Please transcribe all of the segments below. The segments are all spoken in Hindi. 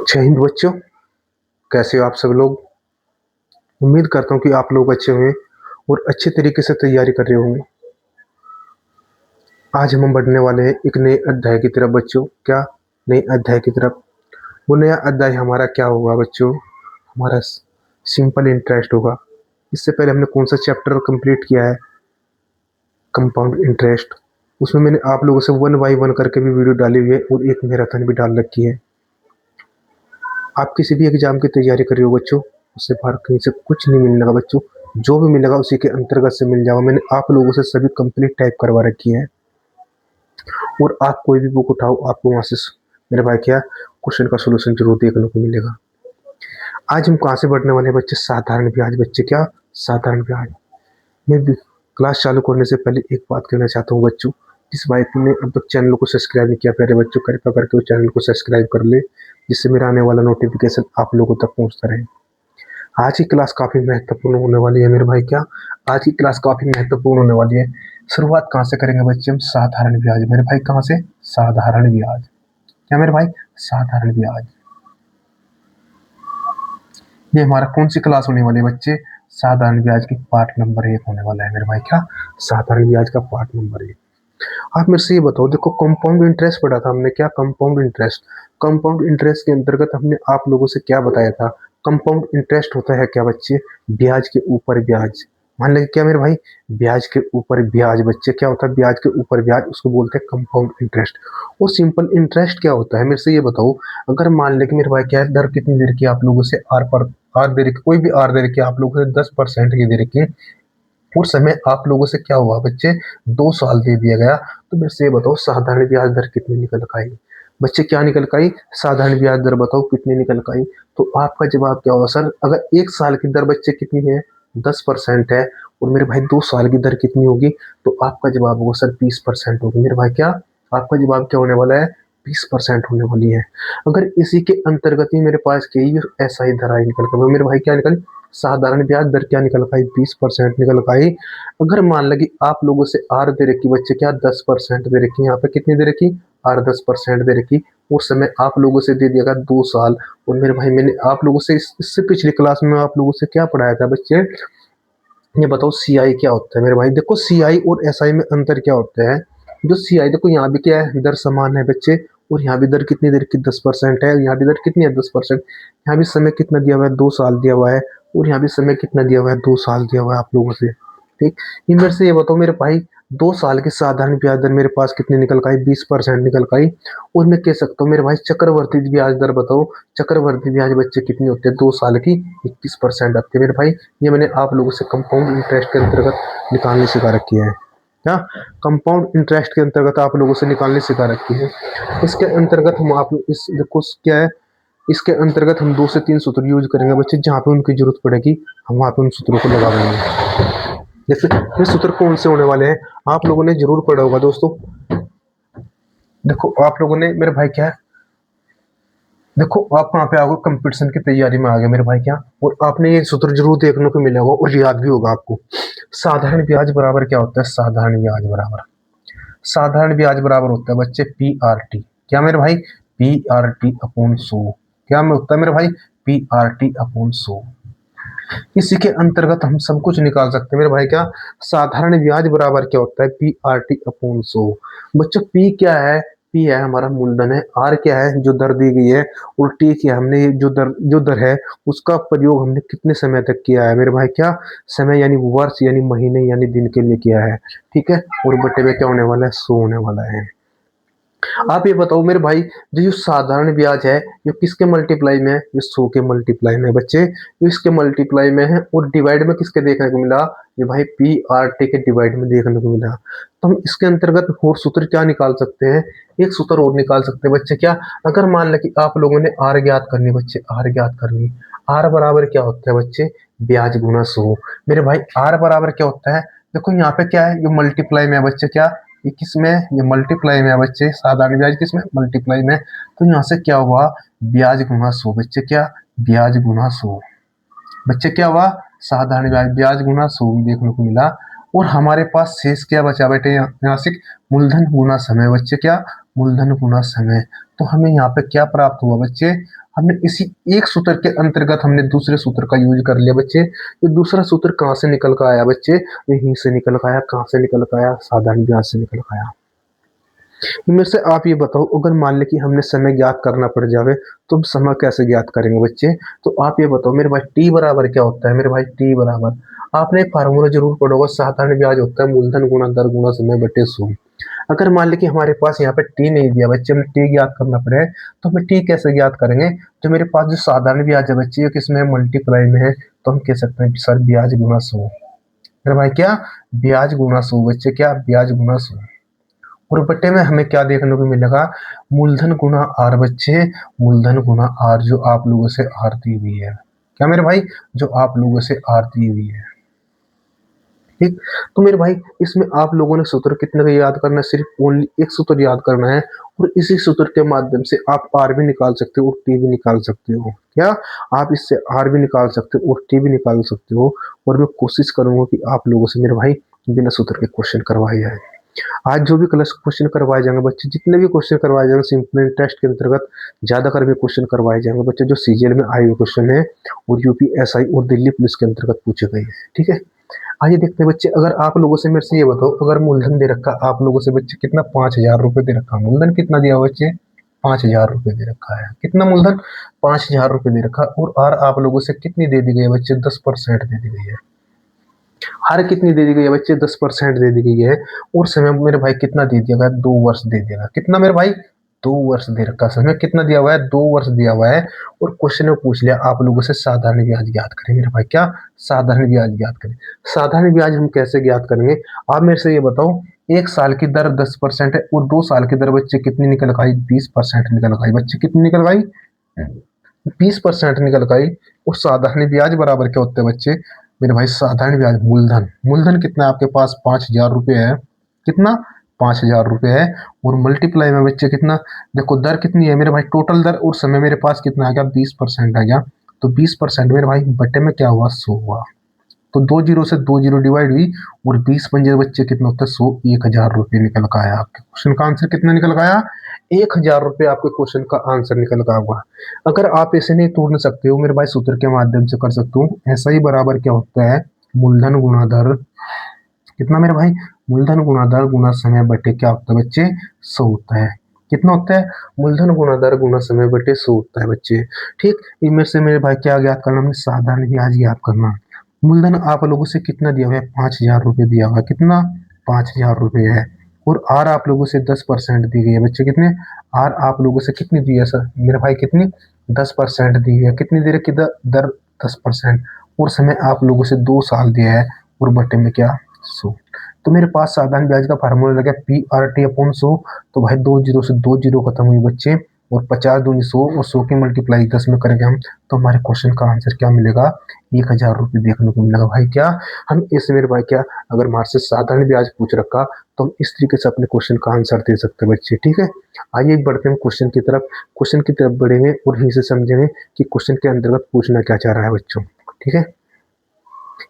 जय हिंद बच्चों, कैसे हो आप सब लोग। उम्मीद करता हूँ कि आप लोग अच्छे होंगे और अच्छे तरीके से तैयारी कर रहे होंगे। आज हम बढ़ने वाले हैं एक नए अध्याय की तरफ बच्चों। क्या नए अध्याय की तरफ? वो नया अध्याय हमारा क्या होगा बच्चों? हमारा सिंपल इंटरेस्ट होगा। इससे पहले हमने कौन सा चैप्टर कंप्लीट किया है? Compound interest. उसमें मैंने आप लोगों से 1 बाय 1 करके भी वीडियो डाली हुई है और एक मैराथन भी डाल रखी है। आप किसी भी एग्जाम की तैयारी कर रहे हो बच्चों, उससे बाहर कहीं से कुछ नहीं मिलने का बच्चों। जो भी मिलेगा उसी के अंतर्गत से मिल जाएगा। मैंने आप लोगों से सभी कंप्लीट टाइप करवा रखी है और आप कोई भी बुक उठाओ, आपको वहां से मेरे भाई क्या क्वेश्चन का सोल्यूशन जरूर देखने को मिलेगा। आज हम कहाँ से बढ़ने वाले हैं बच्चे? साधारण ब्याज। बच्चे क्या? साधारण ब्याज। मैं क्लास चालू करने से पहले एक बात कहना चाहता हूँ बच्चों। जिस भाई ने अब तक चैनल को सब्सक्राइब नहीं किया, प्यारे बच्चों कृपया करके वो चैनल को सब्सक्राइब कर ले, जिससे मेरा आने वाला नोटिफिकेशन आप लोगों तक पहुंचता रहे। आज की क्लास काफी महत्वपूर्ण होने वाली है मेरे भाई। क्या आज की क्लास काफी महत्वपूर्ण होने वाली है। शुरुआत कहाँ से करेंगे बच्चे? हम साधारण ब्याज। मेरे भाई कहाँ से? साधारण ब्याज। क्या मेरे भाई? साधारण ब्याज। ये हमारा कौन सी क्लास होने वाली है बच्चे? साधारण ब्याज की पार्ट नंबर 1 होने वाला है मेरे भाई। क्या? साधारण ब्याज का पार्ट नंबर 1। आप मेरे से ये बताओ, देखो कंपाउंड इंटरेस्ट पढ़ा था हमने। क्या? Compound interest. कंपाउंड इंटरेस्ट के अंतर्गत हमने आप लोगों से क्या बताया था? कंपाउंड इंटरेस्ट होता है क्या बच्चे? ब्याज के ऊपर ब्याज। मान लेंगे क्या मेरे भाई? ब्याज के ऊपर ब्याज। बच्चे क्या होता है? ब्याज के ऊपर ब्याज, उसको बोलते हैं कंपाउंड इंटरेस्ट। और सिंपल इंटरेस्ट क्या होता है मेरे से ये बताओ। अगर मान ले कि मेरे भाई क्या है, दर कितनी देर की आप लोगों से आर पर आर दे रखी, कोई भी आर दे रखी आप लोगों से 10% की दे रखी, और समय आप लोगों से क्या हुआ बच्चे? 2 साल दे दिया गया। तो मेरे से ये बताओ साधारण ब्याज दर कितनी निकल कर आई? बच्चे क्या निकल कर आई? साधारण ब्याज दर बताओ कितनी निकल कर आई? तो आपका जवाब क्या होगा सर? अगर 1 साल की दर बच्चे कितनी है? 10% है। और मेरे भाई 2 साल की दर कितनी होगी? तो आपका जवाब होगा सर 20% होगी। मेरे भाई क्या आपका जवाब क्या होने वाला है? 20% होने वाली है। अगर इसी के अंतर्गत ही मेरे पास की ऐसा ही दर आई निकल कर, मेरे भाई क्या निकल? साधारण ब्याज दर क्या निकल पाई? 20% निकल पाई। अगर मान लगे आप लोगों से आर दे रखी बच्चे, क्या 10% दे रखी, यहाँ पे कितनी दे रखी? आर 10% दे रखी। उस समय आप लोगों से दे दिया गया 2 साल। और मेरे भाई मैंने आप लोगों से इससे पिछली क्लास में आप लोगों से क्या पढ़ाया था बच्चे? ये बताओ सीआई क्या होता है मेरे भाई। देखो सीआई और एसआई में अंतर क्या होता है। जो सीआई देखो यहाँ भी क्या है, दर समान है बच्चे, और यहाँ भी दर कितनी दर की 10% है, यहाँ भी दर कितनी है 10%। यहाँ भी समय कितना दिया हुआ है? 2 साल दिया हुआ है। और यहाँ भी समय कितना दिया हुआ है? 2 साल दिया हुआ है आप लोगों से। ठीक। ये मेरे से ये बताओ मेरे भाई, 2 साल की साधारण ब्याज दर मेरे पास कितनी निकल का आई? 20% निकल का आई। और मैं कह सकता हूँ मेरे भाई चक्रवर्ती ब्याज दर बताओ। चक्रवर्ती ब्याज बच्चे कितनी होती है 2 साल की? 21% आती है मेरे भाई। ये मैंने आप लोगों से कंपाउंड इंटरेस्ट के अंतर्गत निकालनी सिखा रखी है। क्या? कंपाउंड इंटरेस्ट के अंतर्गत आप लोगों से निकालनी सिखा रखी है। इसके अंतर्गत हम आप इस देखो क्या है, इसके अंतर्गत हम 2 से 3 सूत्र यूज करेंगे बच्चे। जहाँ पे उनकी जरूरत पड़ेगी हम वहाँ पे उन सूत्रों को लगा देंगे। जैसे ये सूत्र कौन से होने वाले हैं, आप लोगों ने जरूर पढ़ा होगा दोस्तों। देखो आप लोगों ने मेरे भाई क्या है, देखो आप कहाँ पे आ गए? कंपटीशन की तैयारी में आ गए मेरे भाई क्या। और आपने ये सूत्र जरूर देखने को मिला होगा और याद भी होगा आपको। साधारण ब्याज बराबर क्या होता है? साधारण ब्याज बराबर, साधारण ब्याज बराबर होता है बच्चे पी आर टी। क्या मेरे भाई? P R T upon 100। क्या में होता है मेरे भाई? P R T upon 100। इसी के अंतर्गत हम सब कुछ निकाल सकते हैं मेरे भाई। क्या? साधारण ब्याज बराबर क्या होता है? P R T upon 100। बच्चों पी क्या है? पी है हमारा मूलधन है। आर क्या है? जो दर दी गई है। और टी क्या है? हमने जो दर है उसका प्रयोग हमने कितने समय तक किया है मेरे भाई। क्या? समय यानी वर्ष यानी महीने यानी दिन के लिए किया है। ठीक है। और बटे में क्या होने वाला है? 100 होने वाला है। आप ये बताओ मेरे भाई, जो साधारण ब्याज है ये किसके मल्टीप्लाई में है? ये 100 के मल्टीप्लाई में है बच्चे। ये इसके मल्टीप्लाई में है। और डिवाइड में किसके देखने को मिला? ये भाई पी आर टी के डिवाइड में देखने को मिला। तो हम इसके अंतर्गत और सूत्र क्या निकाल सकते हैं? एक सूत्र और निकाल सकते हैं बच्चे। क्या? अगर मान लें कि आप लोगों ने आर ज्ञात करनी बच्चे, आर ज्ञात करनी। आर बराबर क्या होता है बच्चे? ब्याज गुना 100। मेरे भाई आर बराबर क्या होता है? देखो यहाँ पे क्या है, ये मल्टीप्लाई में है बच्चे। क्या? ये किसमें? ये मल्टीप्लाई में है बच्चे। साधारण ब्याज किसमें? मल्टीप्लाई में। तो यहाँ से क्या हुआ? ब्याज गुना 100 बच्चे। क्या? ब्याज गुना 100 बच्चे। क्या हुआ? साधारण ब्याज ब्याज गुना 100 देखने को मिला। और हमारे पास शेष क्या बचा बेटे, यहाँ से मूलधन गुना समय बच्चे, क्या मूलधन गुना समय। तो हमें यहाँ पे क्या प्राप्त हुआ बच्चे, हमने इसी एक सूत्र के अंतर्गत हमने दूसरे सूत्र का यूज कर लिया बच्चे। ये दूसरा सूत्र कहाँ से निकल कर आया बच्चे, यहीं से निकल कर आया। कहाँ से निकल कर आया, साधारण ब्याज से निकल कर आया। इनमें से आप ये बताओ, अगर मान ले कि हमने समय ज्ञात करना पड़ जावे तो हम समय कैसे ज्ञात करेंगे बच्चे। तो आप ये बताओ मेरे भाई, टी बराबर क्या होता है मेरे भाई, टी बराबर, आपने एक फार्मूला जरूर पढ़ा होगा, साधारण ब्याज होता है मूलधन गुणा दर गुणा समय बटे 100। अगर मान ले कि हमारे पास यहाँ पे टी नहीं दिया बच्चे, हमें टी ज्ञात करना पड़े, तो हमें टी कैसे ज्ञात करेंगे। जो मेरे पास जो साधारण ब्याज है बच्चे, ये किसमें मल्टीप्लाई में है, तो हम कह सकते हैं सर ब्याज गुणा 100। मेरे भाई क्या, ब्याज गुणा 100 बच्चे, क्या ब्याज गुणा 100। और बट्टे में हमें क्या देखने को मिलेगा, मूलधन गुना आर बच्चे, मूलधन गुना आर, जो आप लोगों से आर दी हुई है, क्या मेरे भाई, जो आप लोगों से आर दी हुई है। ठीक, तो मेरे भाई इसमें आप लोगों ने सूत्र कितने का याद करना है, सिर्फ ओनली एक सूत्र याद करना है। और इसी सूत्र के माध्यम से आप आर भी निकाल सकते हो और टी भी निकाल सकते हो। क्या, आप इससे आर भी निकाल सकते हो और टी भी निकाल सकते हो। और मैं कोशिश करूंगा कि आप लोगों से मेरे भाई बिना सूत्र के क्वेश्चन करवाए जाए। आज जो भी क्लास क्वेश्चन करवाए जाएंगे बच्चे, जितने भी क्वेश्चन करवाए जाएंगे सिंपल टेस्ट के अंतर्गत, ज्यादातर भी क्वेश्चन करवाए जाएंगे बच्चे जो सीजीएल में आए हुए क्वेश्चन है और यूपीएसआई और दिल्ली पुलिस के अंतर्गत पूछे गए हैं। ठीक है, आइए देखते हैं बच्चे, अगर आप लोगों से मेरे से ये बताओ, अगर मूलधन दे रखा आप लोगों से बच्चे कितना, 5,000 रुपए दे रखा, मूलधन कितना दिया बच्चे, 5,000 रुपए दे रखा है। कितना मूलधन, 5,000 रुपए दे रखा। और आर आप लोगों से कितनी दे दी गई है बच्चे, 10% दे दी गई है। हार कितनी दे दी गई है बच्चे, 10% दे दी गई है। और समय मेरे भाई कितना दे दिया गया, 2 वर्ष दे दिया गया। कितना मेरे भाई, 2 वर्ष दे रखा। समय कितना दिया हुआ है, 2 वर्ष दिया हुआ है। और क्वेश्चन में पूछ लिया आप लोगों से साधारण ब्याज ज्ञात करें मेरे भाई, क्या साधारण ब्याज ज्ञात करें। साधारण ब्याज हम कैसे ज्ञात करेंगे, आप मेरे से ये बताओ, एक साल की दर 10% है और 2 साल की दर बच्चे कितनी निकल आई, 20% निकल आई बच्चे, कितनी निकल आई, 20% निकल गई। और साधारण ब्याज बराबर क्या होते हैं बच्चे, मेरे भाई साधारण ब्याज, मूलधन, मूलधन कितना है आपके पास, 5,000 रुपए है। कितना, 5,000 रुपए है। और मल्टीप्लाई में बच्चे कितना, देखो दर कितनी है मेरे भाई, टोटल दर और समय मेरे पास कितना आ गया, 20% आ गया। तो 20% मेरे भाई बटे में क्या हुआ, 100 हुआ। तो 2 जीरो से 2 जीरो डिवाइड हुई और 20 पंजे बच्चे कितना होता है, 100, 1,000 रुपये निकल का आया। आपके क्वेश्चन का आंसर कितना निकल का आया, 1,000 रुपये आपके क्वेश्चन का आंसर निकल का हुआ। अगर आप ऐसे नहीं तोड़ सकते हो मेरे भाई, सूत्र के माध्यम से कर सकते हो। ऐसा ही बराबर क्या होता है, मूलधन गुणा दर, कितना मेरे भाई, मूलधन गुणा दर गुणा समय बटे क्या होता है बच्चे, 100 होता है। कितना होता है, मूलधन गुणा दर गुणा समय बटे 100 होता है बच्चे। ठीक, इनमें से मेरे भाई क्या ज्ञात करना, हमने साधारण ब्याज ज्ञात करना। मूलधन आप लोगों से कितना दिया हुआ है, 5,000 रुपये दिया हुआ है। कितना, 5,000 रुपये है। और आर आप लोगों से 10% दी गई है बच्चे, कितने, आर आप लोगों से कितनी दी है सर मेरे भाई, कितनी, 10% दी है। कितनी दे रखी दर, 10%। और समय आप लोगों से 2 साल दिया है और बटे में क्या, 100। तो मेरे पास साधारण ब्याज का फार्मूला लगा PRT/100। तो भाई 2 जीरो से 2 जीरो खत्म हुई बच्चे, और 50 दूनी 100 और 100 की मल्टीप्लाई 10 में करेंगे हम, तो हमारे क्वेश्चन का आंसर क्या मिलेगा, 1,000 रुपये देखने को मिलेगा भाई। क्या हम इस मेरे भाई, क्या अगर हमारे से साधारण ब्याज पूछ रखा तो हम इस तरीके से अपने क्वेश्चन का आंसर दे सकते हैं बच्चे। ठीक है, आइए बढ़ते हैं क्वेश्चन की तरफ। क्वेश्चन की तरफ बढ़ेंगे और यहीं से समझेंगे कि क्वेश्चन के अंतर्गत पूछना क्या चाह रहा है बच्चों। ठीक है,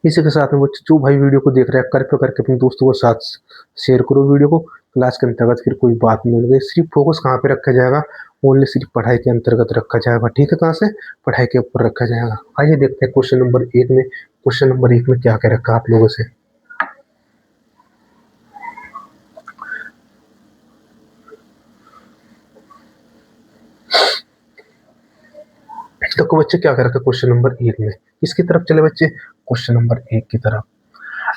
इसी के साथ में बच्चे जो भाई वीडियो को देख रहे हैं, कृपया करके अपने दोस्तों के साथ शेयर करो वीडियो को। क्लास के अंतर्गत फिर कोई बात नहीं होगी, सिर्फ फोकस कहाँ पे रखा जाएगा, ओनली सिर्फ पढ़ाई के अंतर्गत रखा जाएगा। ठीक है, कहाँ से, पढ़ाई के ऊपर रखा जाएगा। आइए देखते हैं क्वेश्चन नंबर 1 में, क्वेश्चन नंबर 1 में क्या कह रखा आप लोगों से। तो बच्चे क्या कह रखा क्वेश्चन नंबर 1 में, किसकी तरफ चले बच्चे, क्वेश्चन नंबर 1 की तरफ।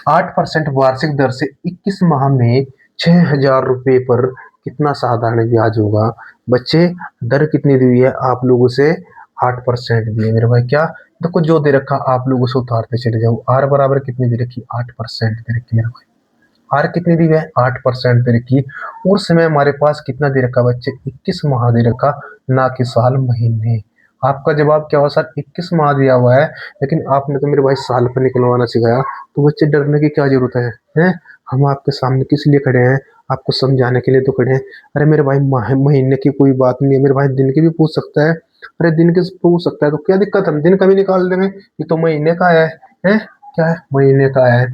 8% वार्षिक दर से 21 माह में 6,000 रुपये पर कितना साधारण ब्याज होगा। बच्चे दर कितनी दी हुई है आप लोगों से, 8% दी है मेरे भाई। क्या, देखो जो दे रखा आप लोगों से उतारते चले जाओ। आर बराबर कितनी दे रखी, 8% दे रखी मेरे भाई। आर कितनी दी है, 8% दे रखी। और समय हमारे पास कितना दे रखा बच्चे, 21 माह दे रखा, ना कि साल महीने। आपका जवाब क्या हुआ सर, 21 माह दिया हुआ है, लेकिन आपने तो मेरे भाई साल पर निकलवाना सिखाया। तो बच्चे डरने की क्या जरूरत है? हम आपके सामने किस लिए खड़े हैं, आपको समझाने के लिए तो खड़े हैं। अरे मेरे भाई महीने की कोई बात नहीं है मेरे भाई, दिन की भी पूछ सकता है। अरे दिन के पूछ सकता है तो क्या दिक्कत है, हम दिन का भी निकाल देंगे। ये तो महीने का है, क्या है, महीने का है।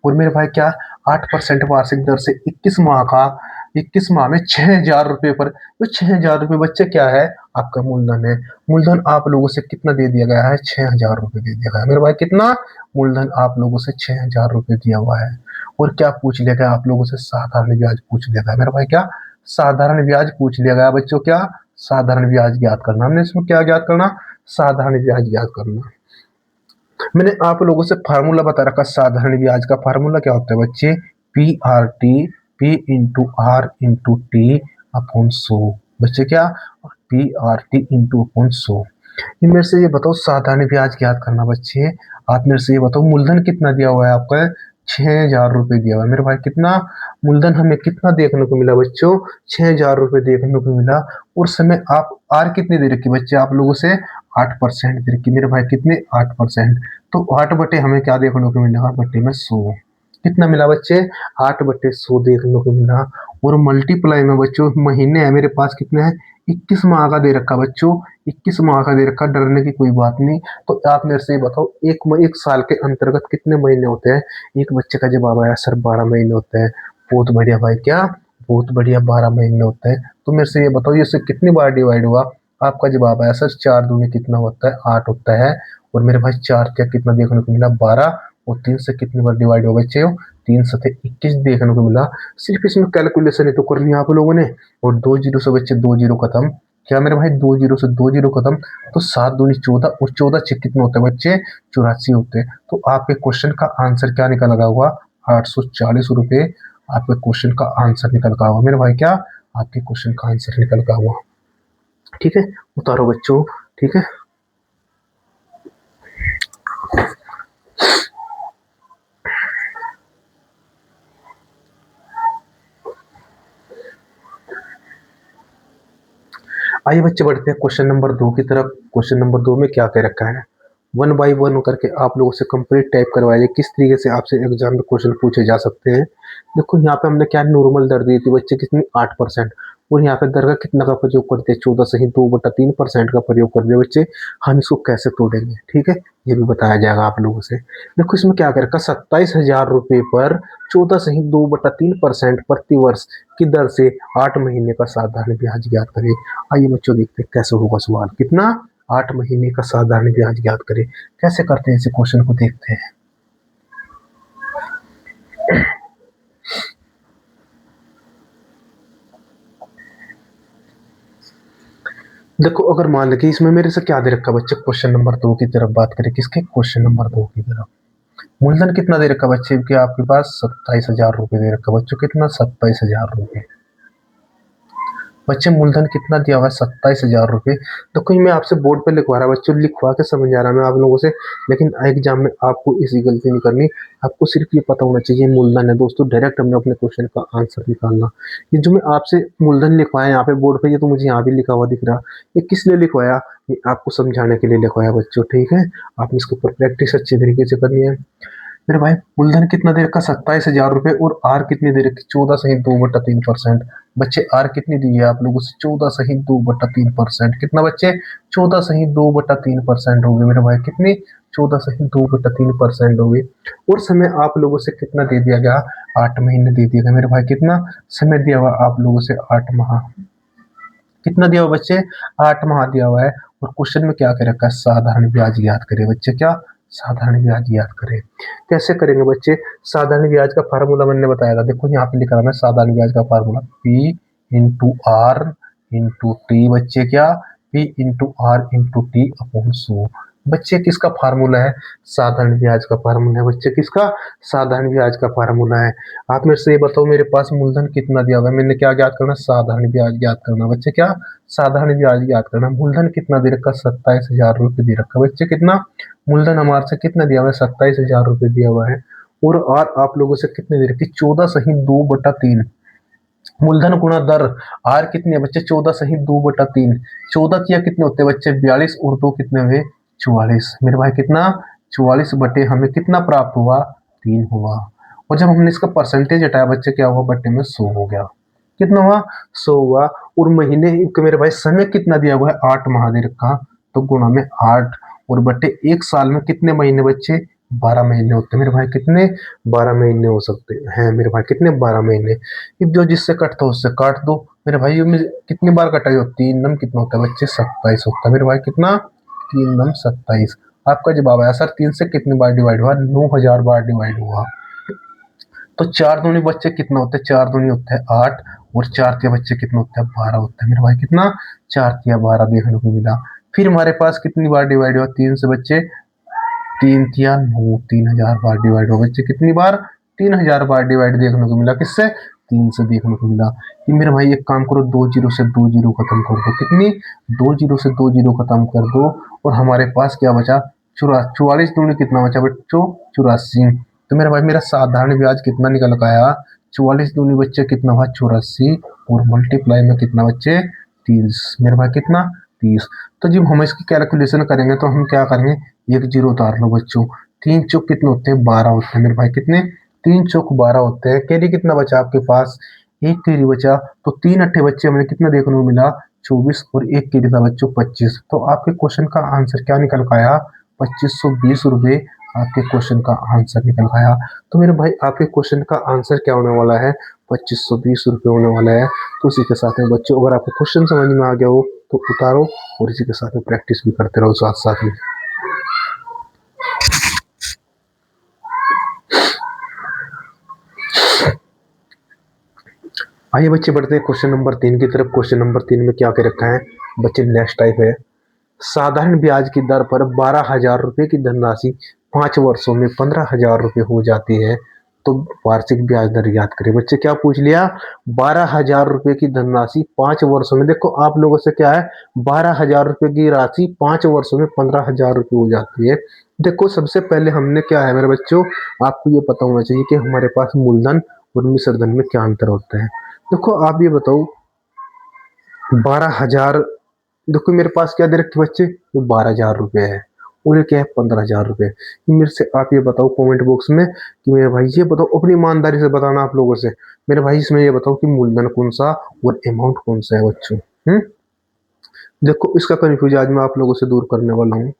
और मेरे भाई क्या 8% वार्षिक दर से 21 माह में 6,000 रुपये पर। तो 6,000 रुपये बच्चे क्या है, आपका मूलधन है। मूलधन आप लोगों से कितना दे दिया गया है, 6,000 रुपये दे दिया गया है मेरे भाई। कितना मूलधन आप लोगों से 6,000 रुपये दिया हुआ है। और क्या पूछ लिया गया आप लोगों से, साधारण ब्याज पूछ लिया गया मेरे भाई। क्या साधारण ब्याज पूछ लिया गया बच्चों। क्या साधारण ब्याज ज्ञात करना, हमने इसमें क्या ज्ञात करना, साधारण ब्याज ज्ञात करना। मैंने आप लोगों से फार्मूला बता रखा, साधारण ब्याज का फार्मूला क्या होता है बच्चे, P/R/T अपॉन 100। बच्चे क्या, P/R/T अपॉन 100। ये मेरे से ये बताओ, साधारण ब्याज ज्ञात करना बच्चे। आप मेरे से ये बताओ, मूलधन कितना दिया हुआ है आपका, 6,000 रुपये दिया हुआ है मेरे भाई। कितना मूलधन हमें कितना देखने को मिला बच्चों, 6,000 रुपये देखने को मिला। और समय आप आर कितनी दे रखी बच्चे आप लोगों से, 8% दे रखी मेरे भाई। कितने, 8%। तो 8 बटे हमें क्या देखने को मिला, 8 बटे 100। कितना मिला बच्चे, 8/100 देखने को मिला। और मल्टीप्लाई में बच्चों महीने है मेरे पास, कितने हैं, 21 माह का दे रखा बच्चों, 21 माह का दे रखा। डरने की कोई बात नहीं। तो आप मेरे से ये बताओ, एक साल के अंतर्गत कितने महीने होते हैं। एक बच्चे का जवाब आया सर 12 महीने होते हैं। बहुत बढ़िया भाई, क्या बहुत बढ़िया, 12 महीने होते हैं। तो मेरे से ये बताओ, ये से कितनी बार डिवाइड हुआ। आपका जवाब आया सर 4 दूनी कितना होता है, 8 होता है। और मेरे भाई 4 क्या कितना देखने को मिला, 12। और 3 से कितनी बार डिवाइड हो बच्चे हो, 3 से 21 देखने को मिला। सिर्फ इसमें कैलकुलेशन ही तो करनी है आप लोगों ने। और 2 जीरो से बच्चे 2 जीरो खत्म। क्या मेरे भाई, 2 जीरो से 2 जीरो खत्म। तो 7 दूनी 14, और 14 छह कितने होते हैं बच्चे, 84 होते हैं। तो आपके क्वेश्चन का आंसर क्या निकल लगा हुआ, 840 रुपये आपके क्वेश्चन का आंसर निकल का हुआ मेरे भाई। क्या आपके क्वेश्चन का आंसर निकल का हुआ। ठीक है, उतारो बच्चों। ठीक है, आइए बच्चे बढ़ते हैं क्वेश्चन नंबर 2 की तरफ। क्वेश्चन नंबर 2 में क्या कह रखा है, 1 बाई 1 करके आप लोगों से कंप्लीट टाइप करवाइए, किस तरीके से आपसे एग्जाम में क्वेश्चन पूछे जा सकते हैं। देखो यहाँ पे हमने क्या नॉर्मल दर दी थी बच्चे, कितनी, 8%। और यहाँ पे दर का कितना का प्रयोग करते हैं, 14 से ही 2/3% का प्रयोग कर दिया बच्चे। हम इसको कैसे तोड़ेंगे, ठीक है, ये भी बताया जाएगा आप लोगों से। देखो इसमें क्या कर रखा, 27,000 रुपये पर 14 से ही 2/3% प्रति वर्ष की दर से 8 महीने का साधारण ब्याज ज्ञात करें। आइए बच्चों देखते हैं कैसे होगा सवाल। कितना, 8 महीने का साधारण ब्याज ज्ञात करें। कैसे करते हैं इसे, क्वेश्चन को देखते हैं। देखो अगर मान लें कि इसमें मेरे से क्या दे रखा बच्चे, क्वेश्चन नंबर 2 की तरफ बात करें, किसके, क्वेश्चन नंबर 2 की तरफ। मूलधन कितना दे रखा बच्चे कि आपके पास 27,000 रुपये दे रखा बच्चों। कितना, 27,000 रुपये। बच्चे मूलधन कितना दिया हुआ है, 27,000 रुपये। तो कहीं मैं आपसे बोर्ड पे लिखवा रहा बच्चों, लिखवा के समझ आ रहा मैं आप लोगों से, लेकिन एग्जाम में आपको इसी गलती नहीं करनी। आपको सिर्फ ये पता होना चाहिए मूलधन है दोस्तों, डायरेक्ट हमने अपने क्वेश्चन का आंसर निकालना। ये जो मैं आपसे मूलधन लिखवाया यहाँ पे बोर्ड पे, ये तो मुझे यहाँ भी लिखा हुआ दिख रहा। ये किस लिए लिखवाया, ये आपको समझाने के लिए लिखवाया बच्चों। ठीक है, आपने इसके ऊपर प्रैक्टिस अच्छी तरीके से करनी है मेरे भाई। मूलधन कितना दे रखा, 27,000 रुपये। और आर कितनी दे रखी, 14 से ही 2/3%। बच्चे आर कितनी दी है आप लोगों से, 14 से ही 2/3%। कितना बच्चे, 14 से ही 2/3% हो गए मेरे भाई। कितनी, 14 से ही 2/3% हो गई। और समय आप लोगों से कितना दे दिया गया, 8 महीने दे दिया गया मेरे भाई। कितना समय दिया हुआ आप लोगों से, 8 माह। कितना दिया हुआ बच्चे, 8 माह दिया हुआ है। और क्वेश्चन में क्या कर रखा है, साधारण ब्याज याद करें बच्चे। क्या, साधारण ब्याज याद करें। कैसे करेंगे बच्चे, साधारण ब्याज का फार्मूला मैंने बताया था। देखो यहाँ पे लिखा है साधारण ब्याज का फार्मूला, P/R/T बच्चे। क्या, P/R/T/100। बच्चे किसका फार्मूला है, साधारण ब्याज का फार्मूला है बच्चे। किसका, साधारण ब्याज का फार्मूला है। आप मेरे से ये बताओ, मेरे पास मूलधन कितना दिया हुआ है, मैंने क्या ज्ञात करना, साधारण ब्याज ज्ञात करना बच्चे। क्या, साधारण ब्याज ज्ञात करना। मूलधन कितना दे रखा, 27,000 रुपये दे रखा बच्चे। कितना मूलधन हमारे से कितना दिया हुआ है, 27,000 रुपये दिया हुआ है। और आप लोगों से कितने दे रखी, 14 से ही 2/3। मूलधन गुणा दर, आर कितनी है बच्चे, 14 से ही 2/3। 14 किया कितने होते हैं बच्चे, 42। और 2 कितने हुए, 44 मेरे भाई। कितना, 44 बटे हमें कितना प्राप्त हुआ, 3 हुआ। और जब हमने इसका परसेंटेज हटाया बच्चे, क्या हुआ, बटे में 100 हो गया। कितना हुआ, 100 हुआ। और महीने मेरे भाई समय कितना दिया हुआ है, 8 माह दे रखा। तो गुणा में 8, और बटे एक साल में कितने महीने बच्चे, 12 महीने होते हैं मेरे भाई, कितने 12 महीने हो सकते हैं मेरे भाई, कितने 12 महीने। अब जो जिससे कटता है उससे काट दो मेरे भाई। ये कितनी बार कटाई होती है, नम कितना होता है बच्चे, 27 होता है मेरे भाई, कितना 3 नम 27। आपका जवाब आया सर 3 से कितनी बार डिवाइड हुआ, 9000 बार डिवाइड हुआ। तो 4 दूनी बच्चे कितना होते हैं, 4 दूनी होते हैं 8, और 4 तिया बच्चे कितना होता है, 12 होता है मेरे भाई, कितना 4 तिया 12 देखने को मिला। फिर हमारे पास कितनी बार डिवाइड हुआ 3 से बच्चे, 3 तिया 9, 3000 बार डिवाइड हो बच्चे, कितनी बार 3000 बार डिवाइड देखने को मिला, किससे 3 से देखने को मिला। कि मेरे भाई एक काम करो, 2 जीरो से 2 जीरो खत्म कर दो, कितनी 2 जीरो से 2 जीरो खत्म कर दो, और हमारे पास क्या बचा, 44 दूनी कितना बचा बच्चों, 84। तो मेरा भाई मेरा साधारण ब्याज कितना निकल का आया, 44 दूनी बच्चे कितना हुआ 84, और मल्टीप्लाई में कितना बच्चे 30 मेरे भाई, कितना 30। तो जब हम इसकी कैलकुलेशन करेंगे तो हम क्या करेंगे, एक जीरो उतार लो बच्चों, 3 चौक कितने होते हैं 12 होते हैं मेरे भाई, कितने 3 चौक 12 होते हैं। कैरी कितना बचा आपके पास, एक कैरी बचा, तो 3 अट्ठे बच्चे हमें कितना देखने को मिला 24, और एक कैरी था बच्चों 25। तो आपके क्वेश्चन का आंसर क्या निकल का आया, 2520 रुपये आपके क्वेश्चन का आंसर निकल आया। तो मेरे भाई आपके क्वेश्चन का आंसर क्या होने वाला है, 2520 रुपये होने वाला है। तो उसी के साथ में बच्चों अगर आपको क्वेश्चन समझ में आ गया हो तो उतारो, और इसी के साथ में प्रैक्टिस भी करते रहो साथ साथ में। आइए बच्चे बढ़ते हैं क्वेश्चन नंबर 3 की तरफ। क्वेश्चन नंबर 3 में क्या कह रखा है बच्चे, नेक्स्ट टाइप है, साधारण ब्याज की दर पर 12,000 रुपए की धनराशि 5 वर्षों में 15,000 रुपए हो जाती है, तो वार्षिक ब्याज दर ज्ञात करें। बच्चे क्या पूछ लिया, 12,000 रुपए की धनराशि 5 वर्षों में, देखो आप लोगों से क्या है, 12,000 रुपए की राशि 5 वर्षों में 15,000 रुपए हो जाती है। देखो सबसे पहले हमने क्या है मेरे बच्चों, आपको ये पता होना चाहिए कि हमारे पास मूलधन और मिश्र धन में क्या अंतर होता है। देखो आप ये बताओ, 12,000, देखो मेरे पास क्या दे रखे बच्चे, वो 12,000 रुपए है, और ये क्या है 15,000 रुपए। मेरे से आप ये बताओ कमेंट बॉक्स में कि मेरे भाई ये बताओ, अपनी ईमानदारी से बताना आप लोगों से, मेरे भाई इसमें ये बताओ कि मूलधन कौन सा और अमाउंट कौन सा है बच्चों। देखो इसका कंफ्यूज आज मैं आप लोगों से दूर करने वाला हूँ।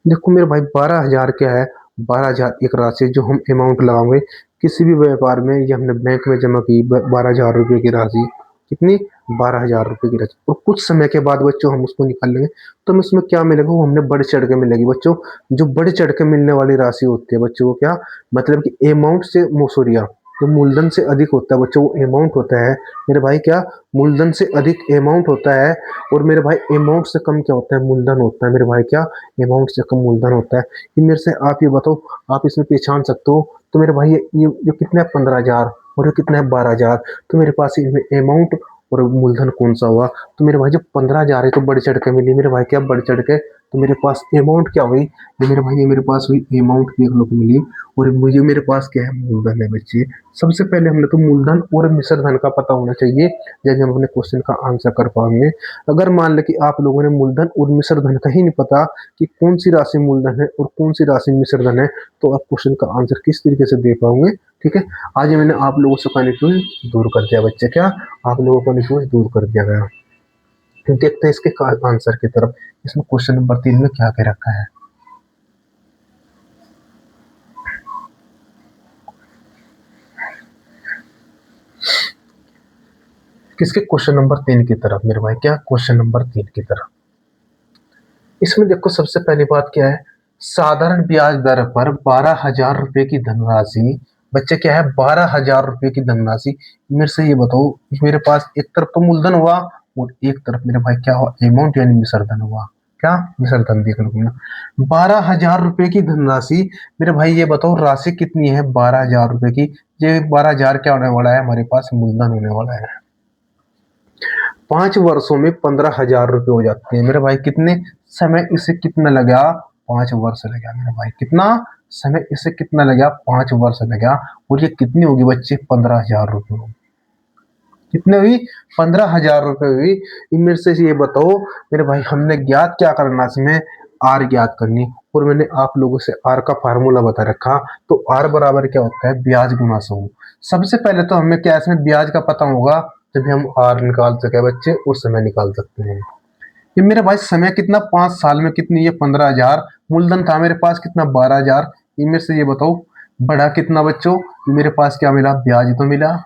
देखो मेरे भाई 12,000 क्या है, 12,000 एक राशि जो हम अमाउंट लगाओगे किसी भी व्यापार में, ये हमने बैंक में जमा की 12,000 रुपए की राशि, कितनी 12,000 रुपए की राशि, और कुछ समय के बाद बच्चों हम उसको निकाल लेंगे, तो हमें उसमें क्या मिलेगा, वो हमने बढ़ चढ़ के मिलेगी बच्चों। जो बढ़ चढ़ के मिलने वाली राशि होती है बच्चों को क्या मतलब कि अमाउंट से मोसोरिया, जो मूलधन से अधिक होता है बच्चों वो अमाउंट होता है मेरे भाई, क्या मूलधन से अधिक अमाउंट होता है, और मेरे भाई अमाउंट से कम क्या होता है, मूलधन होता है मेरे भाई, क्या अमाउंट से कम मूलधन होता है। ये मेरे से आप ये बताओ, आप इसमें पहचान सकते हो। तो मेरे भाई ये कितना है 15,000, और ये कितना है 12,000, तो मेरे पास इसमें अमाउंट और मूलधन कौन सा हुआ। तो मेरे भाई जब 15,000 है तो बढ़ चढ़ के मिली मेरे भाई, क्या बढ़ चढ़ के, तो मेरे पास अमाउंट क्या हुई, ये मेरे भाई ये मेरे पास हुई अमाउंट देखने को मिली, और मुझे मेरे पास क्या है मूलधन है बच्चे। सबसे पहले हमने तो मूलधन और मिश्र धन का पता होना चाहिए, जब हम अपने क्वेश्चन का आंसर कर पाएंगे। अगर मान ले कि आप लोगों ने मूलधन और मिश्र धन का ही नहीं पता कि कौन सी राशि मूलधन है और कौन सी राशि मिश्र धन है, तो आप क्वेश्चन का आंसर किस तरीके से दे पाओगे। ठीक है, आज मैंने आप लोगों से कन्फ्यूज दूर कर दिया बच्चे, क्या आप लोगों को कन्फ्यूज दूर कर दिया गया। देखते हैं इसके आंसर की तरफ, इसमें क्वेश्चन नंबर 3 में क्या कह रखा है। किसके क्वेश्चन नंबर 3 की तरफ मेरे भाई, क्या क्वेश्चन नंबर 3 की तरफ। इसमें देखो सबसे पहली बात क्या है, साधारण ब्याज दर पर 12,000 रुपए की धनराशि, बच्चे क्या है 12,000 रुपए की धनराशि। मेरे से ये बताओ, मेरे पास एक तरफ तो मूलधन हुआ और एक तरफ मेरे भाई क्या हुआ अमाउंट यानी मिश्र धन हुआ, क्या मिश्र धन देखने को मिला। 12,000 रुपए की धनराशि, मेरे भाई ये बताओ राशि कितनी है 12,000 रुपए की, ये 12,000 क्या होने वाला है हमारे पास मूलधन होने वाला है। 5 वर्षों में 15,000 रुपए हो जाते हैं मेरे भाई, कितने समय इसे कितना लगा, 5 वर्ष लगा मेरे भाई, कितना समय इसे कितना लगा 5 वर्ष लगा, और ये कितनी होगी बच्चे 15,000 रुपए होगी, कितने हुई 15,000 रुपए हुई। मेरे से ये बताओ मेरे भाई, हमने ज्ञात क्या करना इसमें, आर ज्ञात करनी, और मैंने आप लोगों से आर का फार्मूला बता रखा। तो आर बराबर क्या होता है, ब्याज गुना 100। सबसे पहले तो हमें क्या इसमें ब्याज का पता होगा, तभी हम आर निकाल सके बच्चे और समय निकाल सकते हैं। ये मेरे भाई समय कितना 5 साल में कितनी, ये 15,000, मूलधन था मेरे पास कितना 12,000, इनमें से ये बताओ बड़ा कितना बच्चों? मेरे पास क्या मिला? ब्याज तो मिला।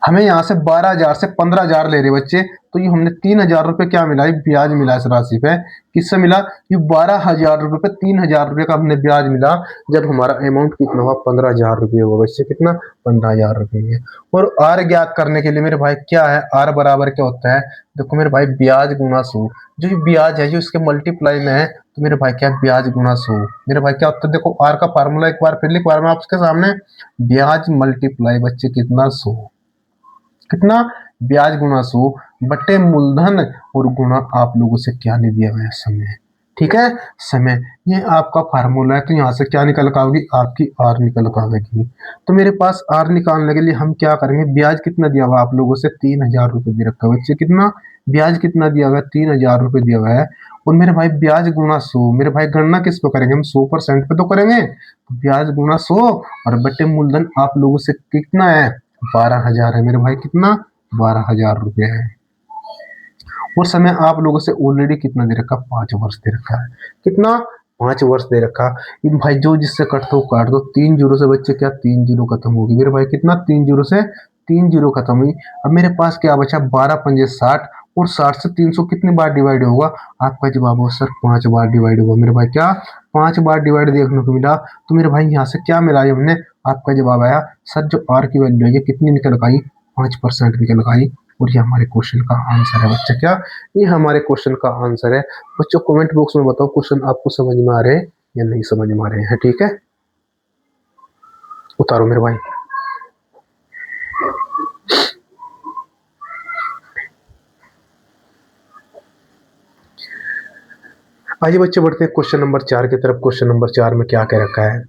हमें यहाँ से 12,000 से 15,000 ले रहे बच्चे, तो ये हमने 3,000 रुपये क्या मिला? ये ब्याज मिला इस राशि पे। किससे मिला? ये 12,000 रुपये पे 3,000 रुपये का हमने ब्याज मिला, जब हमारा अमाउंट कितना हुआ? 15,000 रुपये हुआ बच्चे। कितना? 15,000 रुपये। और आर ज्ञात करने के लिए मेरे भाई क्या है? आर बराबर क्या होता है? देखो मेरे भाई, ब्याज गुना 100। जो ये ब्याज है जो इसके मल्टीप्लाई में है, तो मेरे भाई क्या? ब्याज गुना 100। मेरे भाई क्या होता है? देखो आर का फार्मूला एक बार फिर लिखवा रहा हूं आपके सामने। ब्याज मल्टीप्लाई बच्चे कितना? 100। कितना? ब्याज गुना 100 बटे मूलधन और गुना आप लोगों से क्या नहीं दिया गया? समय। ठीक है, समय। ये आपका फार्मूला है, तो यहां से क्या निकल कर आएगी? आपकी आर निकल कर आएगी। तो मेरे पास आर निकालने के लिए हम क्या करेंगे? ब्याज कितना दिया हुआ आप लोगों से? 3,000 रुपये दे रखा है बच्चे। कितना? ब्याज कितना दिया हुआ है? 3,000 रुपये दिया हुआ है। और मेरे भाई ब्याज गुना 100, मेरे भाई गणना किस पे करेंगे? हम 100% पे तो करेंगे। तो ब्याज गुना 100 और बटे मूलधन आप लोगों से कितना है? 12,000 है मेरे भाई। कितना? 12,000 रुपये है। और समय आप लोगों से ऑलरेडी कितना दे रखा? 5 वर्ष दे रखा है। कितना? 5 वर्ष दे रखा। इन भाई जो जिससे कटते हो काट दो। 3 जीरो से बच्चे क्या? 3 जीरो खत्म होगी मेरे भाई। कितना? 3 जीरो से 3 जीरो खत्म हुई। अब मेरे पास क्या बचा? 12 पंजे 60। और 60 से 300 कितनी बार डिवाइड होगा? आपका जवाब हो सर 5 बार डिवाइड होगा मेरे भाई। क्या? 5 बार डिवाइड देखने को मिला। तो मेरे भाई यहाँ से क्या मिला हमने? आपका जवाब आया सर जो आर की वैल्यू है ये कितनी निकल आई? 5% निकल आई। और ये हमारे क्वेश्चन का आंसर है बच्चे। क्या? ये हमारे क्वेश्चन का आंसर है बच्चों। कमेंट बॉक्स में बताओ क्वेश्चन आपको समझ में आ रहे हैं या नहीं समझ में आ रहे हैं। ठीक है, उतारो मेरे भाई। आइए बच्चे बढ़ते हैं क्वेश्चन नंबर 4 की तरफ। क्वेश्चन नंबर 4 में क्या कह रखा है?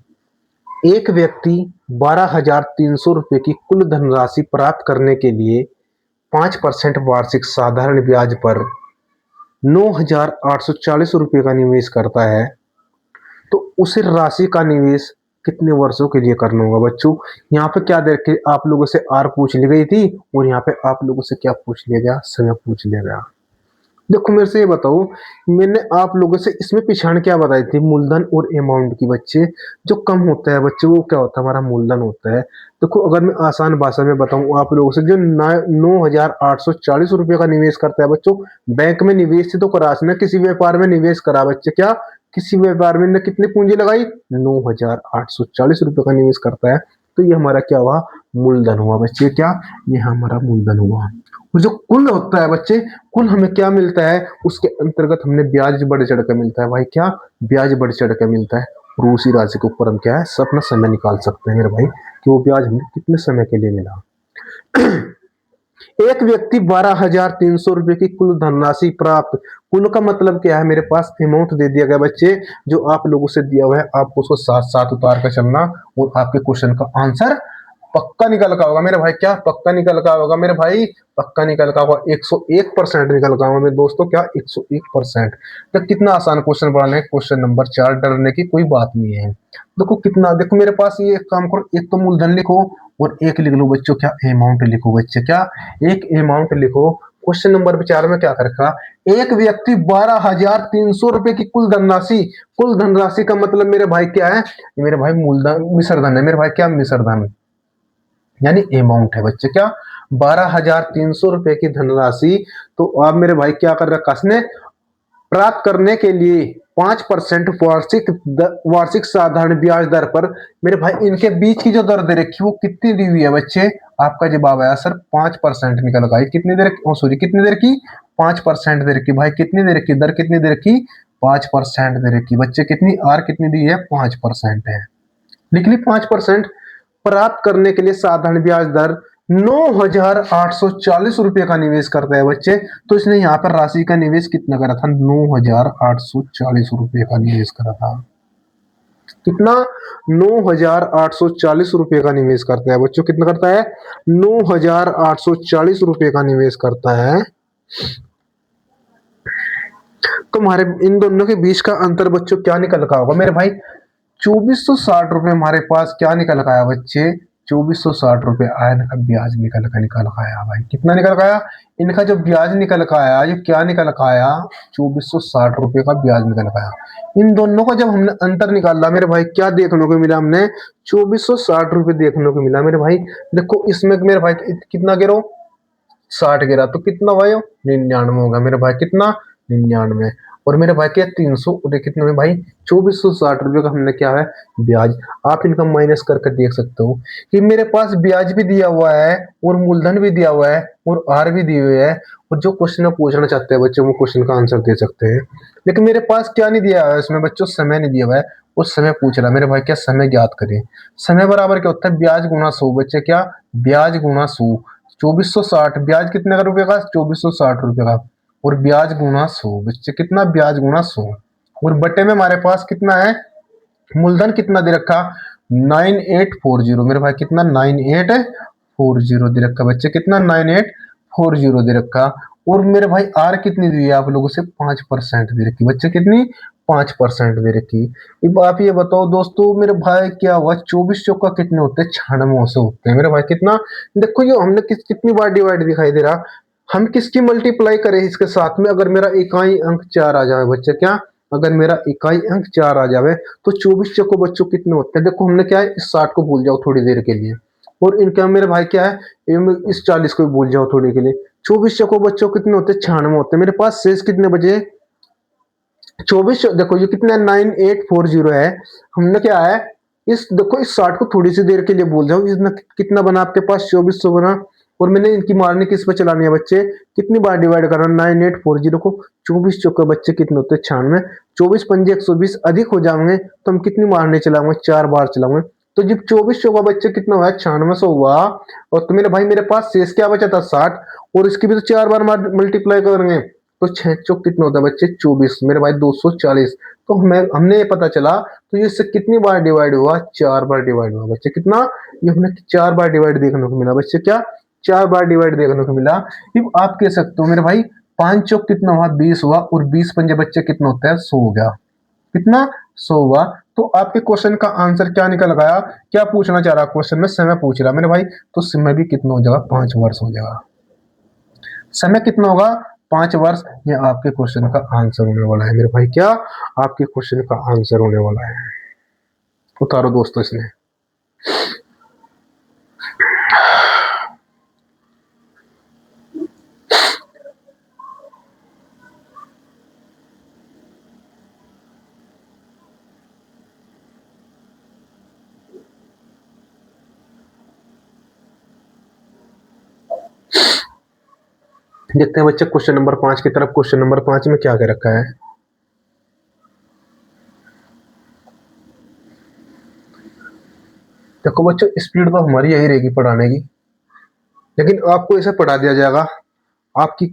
एक व्यक्ति 12,300 रुपए की कुल धनराशि प्राप्त करने के लिए 5% वार्षिक साधारण ब्याज पर 9,840 रुपये का निवेश करता है, तो उस राशि का निवेश कितने वर्षों के लिए करना होगा बच्चों? यहाँ पे क्या देख के आप लोगों से आर पूछ ली गई थी, और यहाँ पे आप लोगों से क्या पूछ लिया गया? समय पूछ लिया गया। देखो मेरे से ये बताओ, मैंने आप लोगों से इसमें पिछाड़ क्या बताई थी? मूलधन और अमाउंट की बच्चे। जो कम होता है बच्चे वो क्या होता है? हमारा मूलधन होता है। देखो अगर मैं आसान भाषा में बताऊं आप लोगों से, जो 9,840 रुपये का निवेश करता है बच्चों, बैंक में निवेश से तो करा ना, किसी व्यापार में निवेश करा बच्चे। क्या? किसी व्यापार में ने कितनी पूंजी लगाई? 9,840 रुपये का निवेश करता है। तो ये हमारा क्या हुआ? मूलधन हुआ बच्चे। क्या? ये हमारा मूलधन हुआ। और जो कुल होता है बच्चे, कुल हमें क्या मिलता है? उसके अंतर्गत हमने ब्याज बढ़ चढ़ कर मिलता है भाई। क्या? ब्याज बढ़ चढ़ कर मिलता है। और उसी राशि के ऊपर हम क्या है? अपना समय निकाल सकते हैं मेरे भाई कि वो ब्याज हमें कितने समय के लिए मिला। एक व्यक्ति 12,300 रुपए की कुल धनराशि प्राप्त। कुल का मतलब क्या है? मेरे पास अमाउंट दे दिया गया बच्चे, जो आप लोगों से दिया हुआ है। आपको उसको साथ साथ उतार कर चलना, और आपके क्वेश्चन का आंसर पक्का निकल का होगा मेरे भाई। क्या? पक्का निकल का होगा मेरे भाई। पक्का निकल का होगा। 101% निकल का होगा मेरे दोस्तों। क्या? 101%। तो कितना आसान क्वेश्चन बनाना है। क्वेश्चन नंबर 4, डरने की कोई बात नहीं है। देखो कितना, देखो मेरे पास ये एक काम करो, एक तो मूलधन लिखो और एक लिख लो बच्चों क्या? अमाउंट लिखो बच्चे। क्या? एक अमाउंट लिखो। क्वेश्चन नंबर 4 में क्या कर रखा? एक व्यक्ति 12,300 रुपए की कुल धनराशि। कुल धनराशि का मतलब मेरे भाई क्या है? मेरे भाई मूलधन मिश्र धन है मेरे भाई। क्या? मिश्र धन यानी अमाउंट है बच्चे। क्या? 12,300 रुपए की धनराशि। तो अब मेरे भाई क्या कर रखा इसने? प्राप्त करने के लिए 5% वार्षिक साधारण ब्याज दर पर। मेरे भाई इनके बीच की जो दर दे रखी वो कितनी दी हुई है बच्चे? आपका जवाब आया सर 5% निकल गई। कितनी देर? सॉरी, कितनी देर की? 5% दे रखी भाई। कितनी दे रखी? दर कितनी दे रखी? 5% दे रखी बच्चे। कितनी? आर कितनी दी है? 5% है। लिख ली 5%। प्राप्त करने के लिए साधारण ब्याज दर 9,840 रुपये का निवेश करता है बच्चे। तो इसने यहाँ पर राशि का निवेश कितना करा था? 9,840 रुपये का निवेश करा था। कितना? 9,840 रुपये का निवेश करता है बच्चों। कितना करता है? 9,840 रुपये का निवेश करता है। तो हमारे इन दोनों के बीच का अंतर बच्चों क्या निकल का होगा मेरे भाई? 2,460 रुपए हमारे पास क्या निकल का आया बच्चे? ₹2460 आया, इनका ब्याज निकल का आया भाई। कितना निकल का आया? इनका जो ब्याज निकल का आया, ये क्या निकल का आया? ₹2460 का ब्याज निकल का आया। इन दोनों का जब हमने अंतर निकाला मेरे भाई, क्या देखने को मिला? हमने ₹2460 देखने को मिला मेरे भाई। देखो इसमें मेरे भाई कितना गिरो? 60 गिरा तो कितना भाई? 99 होगा मेरे भाई। कितना? 99। और मेरे भाई क्या 300 और कितने में भाई? ₹2460 का हमने क्या है? ब्याज। आप इनका माइनस करके देख सकते हो कि मेरे पास ब्याज भी दिया हुआ है और मूलधन भी दिया हुआ है और आर भी दिए हुए है। और जो क्वेश्चन पूछना चाहते हैं बच्चों, वो क्वेश्चन का आंसर दे सकते हैं। लेकिन मेरे पास क्या नहीं दिया है इसमें बच्चों? समय नहीं दिया हुआ है। उस समय पूछ रहा मेरे भाई क्या समय ज्ञात करें। समय बराबर क्या होता है? ब्याज गुणा 100 बच्चे। क्या? ब्याज गुणा 100। 2460 ब्याज कितने का रुपए का? ₹2460 का। और ब्याज गुणा 100 बच्चे। कितना? ब्याज गुणा 100। और बटे में हमारे पास कितना है? मूलधन कितना दे रखा? 9840 मेरे भाई। कितना? 9840 दे रखा बच्चे। कितना? 9840 दे रखा। और मेरे भाई आर कितनी दी है आप लोगों से? 5% दे रखी बच्चे। कितनी? 5% दे रखी। अब आप ये बताओ दोस्तों मेरे भाई, क्या हुआ? 24 चौका कितने होते हैं? 96 से होते हैं मेरे भाई। कितना? देखो ये हमने कितनी बार डिवाइड दिखाई दे रहा। हम किसकी मल्टीप्लाई करें इसके साथ में? अगर मेरा इकाई अंक 4 आ जाए बच्चे। क्या? अगर मेरा इकाई अंक 4 आ जाए तो 24 चौको बच्चों कितने होते हैं? देखो हमने क्या है, इस 60 को भूल जाओ थोड़ी देर के लिए। और इनका मेरे भाई क्या है, इस 40 को भी भूल जाओ थोड़ी के लिए। 24 चौको बच्चों कितने होते हैं? 96 होते हैं। मेरे पास शेष कितने बचे? 24। देखो ये कितना 9840 है। हमने क्या है, इस देखो इस 60 को थोड़ी सी देर के लिए भूल जाओ। इसमें कितना बना आपके पास? 2400 बना। और मैंने इनकी मारने किस पे चलानी है बच्चे? कितनी बार डिवाइड करना? 9840 को 24 चौके बच्चे कितने होते हैं? 96। 24 पंजे 120 अधिक हो जाएंगे तो हम कितनी मारने चलाएंगे? 4 बार चलाएंगे। तो जब 24 चौका बच्चे कितना हुआ? 9600 हुआ। और तो मेरे भाई मेरे पास शेष क्या बचा था? 60। और इसकी भी तो 4 बार मल्टीप्लाई करेंगे तो 6 चौक कितना होता है बच्चे? 24 मेरे भाई 240। तो हमें हमने ये पता चला तो ये इससे कितनी बार डिवाइड हुआ? 4 बार डिवाइड हुआ बच्चे। कितना? ये हमने 4 बार डिवाइड देखने को मिला बच्चे। क्या? 4 बार डिवाइड देखने को मिला। अब आप कह सकते हो मेरे भाई 5 चौक कितना हुआ? 20 हुआ। और 20 पंजे बच्चे कितना होता है? 100 हो गया। कितना? 100 हुआ। तो आपके क्वेश्चन का आंसर क्या निकल गया? क्या पूछना चाह रहा क्वेश्चन में? समय पूछ रहा मेरे भाई। तो समय भी कितना हो जाएगा? 5 वर्ष हो जाएगा। समय कितना होगा? 5 वर्ष। ये आपके क्वेश्चन का आंसर होने वाला है मेरे भाई। क्या? आपके क्वेश्चन का आंसर होने वाला है। उतारो दोस्तों इसने। देखते हैं बच्चे क्वेश्चन नंबर 5 की तरफ। क्वेश्चन नंबर 5 में क्या कह रखा है? देखो बच्चों स्पीड तो हमारी यही रहेगी पढ़ाने की, लेकिन आपको इसे पढ़ा दिया जाएगा। आपकी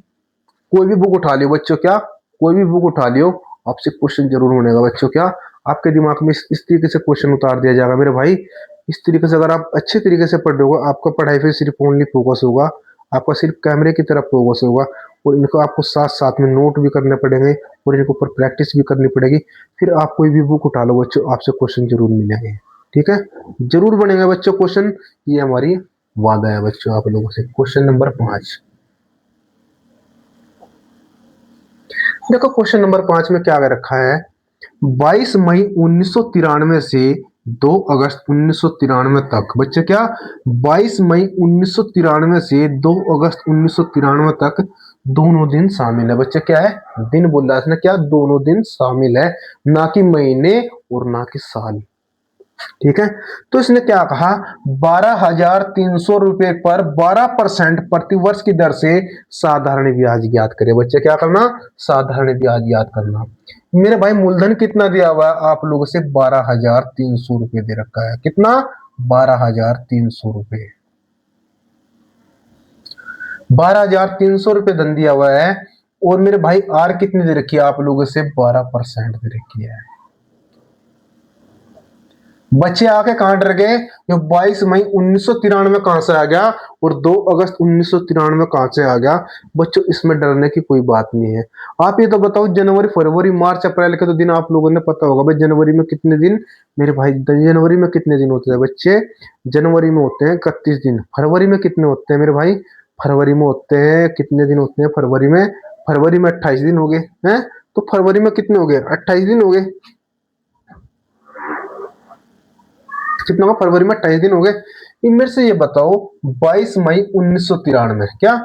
कोई भी बुक उठा लियो बच्चों। क्या? कोई भी बुक उठा लियो, आपसे क्वेश्चन जरूर होने का बच्चों। क्या? आपके दिमाग में इस तरीके से क्वेश्चन उतार दिया जाएगा मेरे भाई। इस तरीके से अगर आप अच्छे तरीके से पढ़ रहे हो, आपका पढ़ाई पे सिर्फ ओनली फोकस होगा। आपका सिर्फ कैमरे की तरफ फोकस होगा। और इनको आपको साथ साथ में नोट भी करने पड़ेंगे और इनके ऊपर प्रैक्टिस भी करनी पड़ेगी। फिर आप कोई भी बुक उठा लो बच्चों, आपसे क्वेश्चन जरूर मिलेंगे। ठीक है? जरूर बनेगा बच्चों क्वेश्चन, ये हमारी वादा है बच्चों आप लोगों से। क्वेश्चन नंबर 5 देखो। क्वेश्चन नंबर 5 में क्या रखा है? 22 मई 1993 से 2 अगस्त 1993 तक बच्चे। क्या? 22 मई 1993 से 2 अगस्त 1993 तक दोनों दिन शामिल है बच्चे। क्या है? दिन बोला इसने। क्या? दोनों दिन शामिल है, ना कि महीने और ना कि साल। ठीक है? तो इसने क्या कहा? 12,300 रुपए पर 12% प्रतिवर्ष की दर से साधारण ब्याज ज्ञात करे बच्चे। क्या करना? साधारण ब्याज ज्ञात करना। मेरे भाई मूलधन कितना दिया हुआ है आप लोगों से? 12,300 रुपए दे रखा है। कितना? 12,300 रुपए। 12,300 रुपए धन दिया हुआ है। और मेरे भाई आर कितनी दे रखी है आप लोगों से? 12% दे रखी है। बच्चे आके कहां डर गए, ये 22 मई 1993 कहां से आ गया और 2 अगस्त 1993 कहां से आ गया। बच्चों इसमें डरने की कोई बात नहीं है। आप ये तो बताओ, जनवरी फरवरी मार्च अप्रैल के तो दिन आप लोगों ने पता होगा भाई, जनवरी में कितने दिन मेरे भाई, जनवरी में कितने दिन होते हैं बच्चे, जनवरी में होते हैं 31 दिन। फरवरी में कितने होते हैं मेरे भाई, फरवरी में होते हैं कितने दिन होते हैं फरवरी में, फरवरी में 28 दिन हो गए हैं। तो फरवरी में कितने हो गए, 28 दिन हो गए। कितना होगा, फरवरी में 28 दिन हो गए। इनमें से ये बताओ, 22 मई 1993 क्या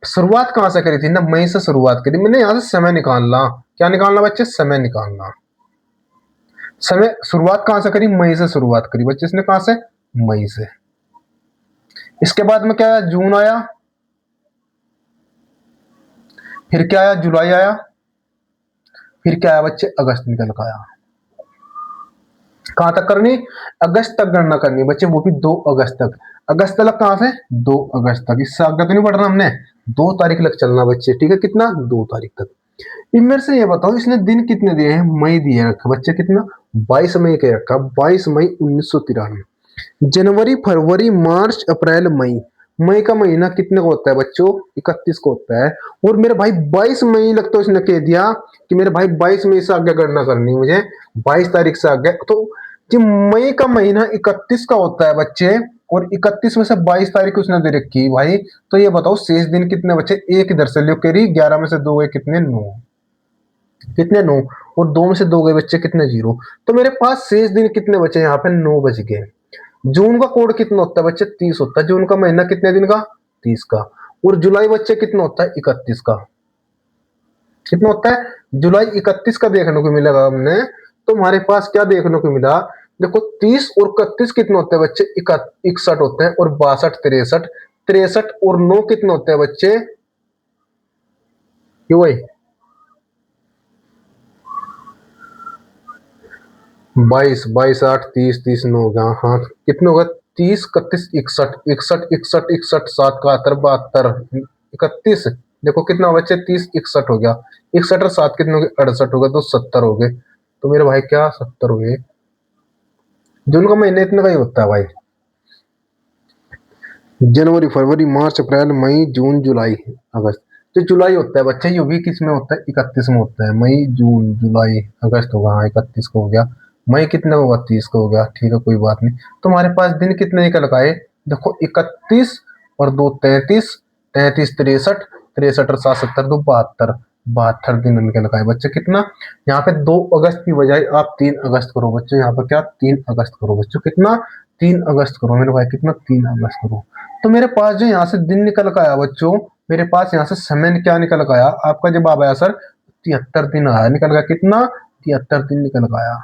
शुरुआत कहां से करी थी ना, मई से शुरुआत करी मैंने, यहां से समय निकालना, क्या निकालना बच्चे, समय निकालना। समय शुरुआत कहां से करी, मई से शुरुआत करी बच्चे, इसने कहां से, मई से। इसके बाद में क्या आया, जून आया, फिर क्या आया, जुलाई आया, फिर क्या आया बच्चे, अगस्त निकल का आया। कहां तक करनी, अगस्त तक गणना करनी बच्चे, वो भी 2 अगस्त तक। अगस्त तक कहां से, 2 अगस्त तक, इससे आगे तो नहीं बढ़ना हमने, 2 तारीख तक चलना बच्चे, ठीक है, कितना, 2 तारीख तक। इनमें से ये बताओ, इसने दिन कितने दिए हैं, मई दिए रखा बच्चे, कितना, 22 मई के रखा, 22 मई 1993। जनवरी फरवरी मार्च अप्रैल मई, मई का महीना कितने को होता है बच्चों, 31 को होता है। और मेरे भाई 22 मई लग तो इसने कह दिया कि मेरे भाई 22 मई से आगे गणना करनी है मुझे, 22 तारीख से आगे। तो जो मई का महीना 31 का होता है बच्चे, और 31 में से 22 तारीख उसने दे रखी भाई, तो ये बताओ शेष दिन कितने बचे, एक इधर से लो करी, 11 में से 2 गए कितने, 9, कितने, 9, और 2 में से 2 गए बच्चे कितने, 0। तो मेरे पास शेष दिन कितने बचे, यहाँ पे 9 बच गए। जून का कोड कितना होता है बच्चे, 30 होता है। जून का महीना कितने दिन का, 30 का। और जुलाई बच्चे कितना होता है, 31 का। कितना होता है, जुलाई 31 का देखने को मिलेगा हमने। तो हमारे पास क्या देखने को मिला, देखो 30 और 31 कितने होते हैं बच्चे, 61 होते हैं, और 62 63, 63 और 9 कितने होते हैं बच्चे, ये वही 22, 22 8 30, 30 9 हो गया, हाँ कितने होगा, 30 31 61, 61 61 61 7 71 72 31। देखो कितना बच्चे, 30 61 हो गया, 61 और 7 कितने हो गए, 68 हो गए, तो 70 हो गए। तो मेरे भाई क्या 70 हो गए। जून का महीने इतने का ही होता है भाई, जनवरी फरवरी मार्च अप्रैल मई जून जुलाई अगस्त। जो जुलाई होता है बच्चे, ये भी किस में होता है, 31 में होता है। मई जून जुलाई अगस्त होगा, हाँ 31 को हो गया। मई कितने को होगा, 30 को हो गया, ठीक है कोई बात नहीं। तुम्हारे पास दिन कितने निकल आए, देखो 31 और 2 33, 33 63, 63 और 7 70, 2 72, 72 दिन निकल आए बच्चे, कितना। यहाँ पे 2 अगस्त की बजाय आप 3 अगस्त करो बच्चों, यहाँ पर क्या 3 अगस्त करो बच्चों, कितना, 3 अगस्त करो मेरे भाई, कितना, 3 अगस्त करो। तो मेरे पास जो यहाँ से दिन निकल का आया बच्चों, मेरे पास यहाँ से समय क्या निकल का आया, आपका जवाब आया सर 73 दिन आया, निकल गया कितना, 73 दिन निकल का आया।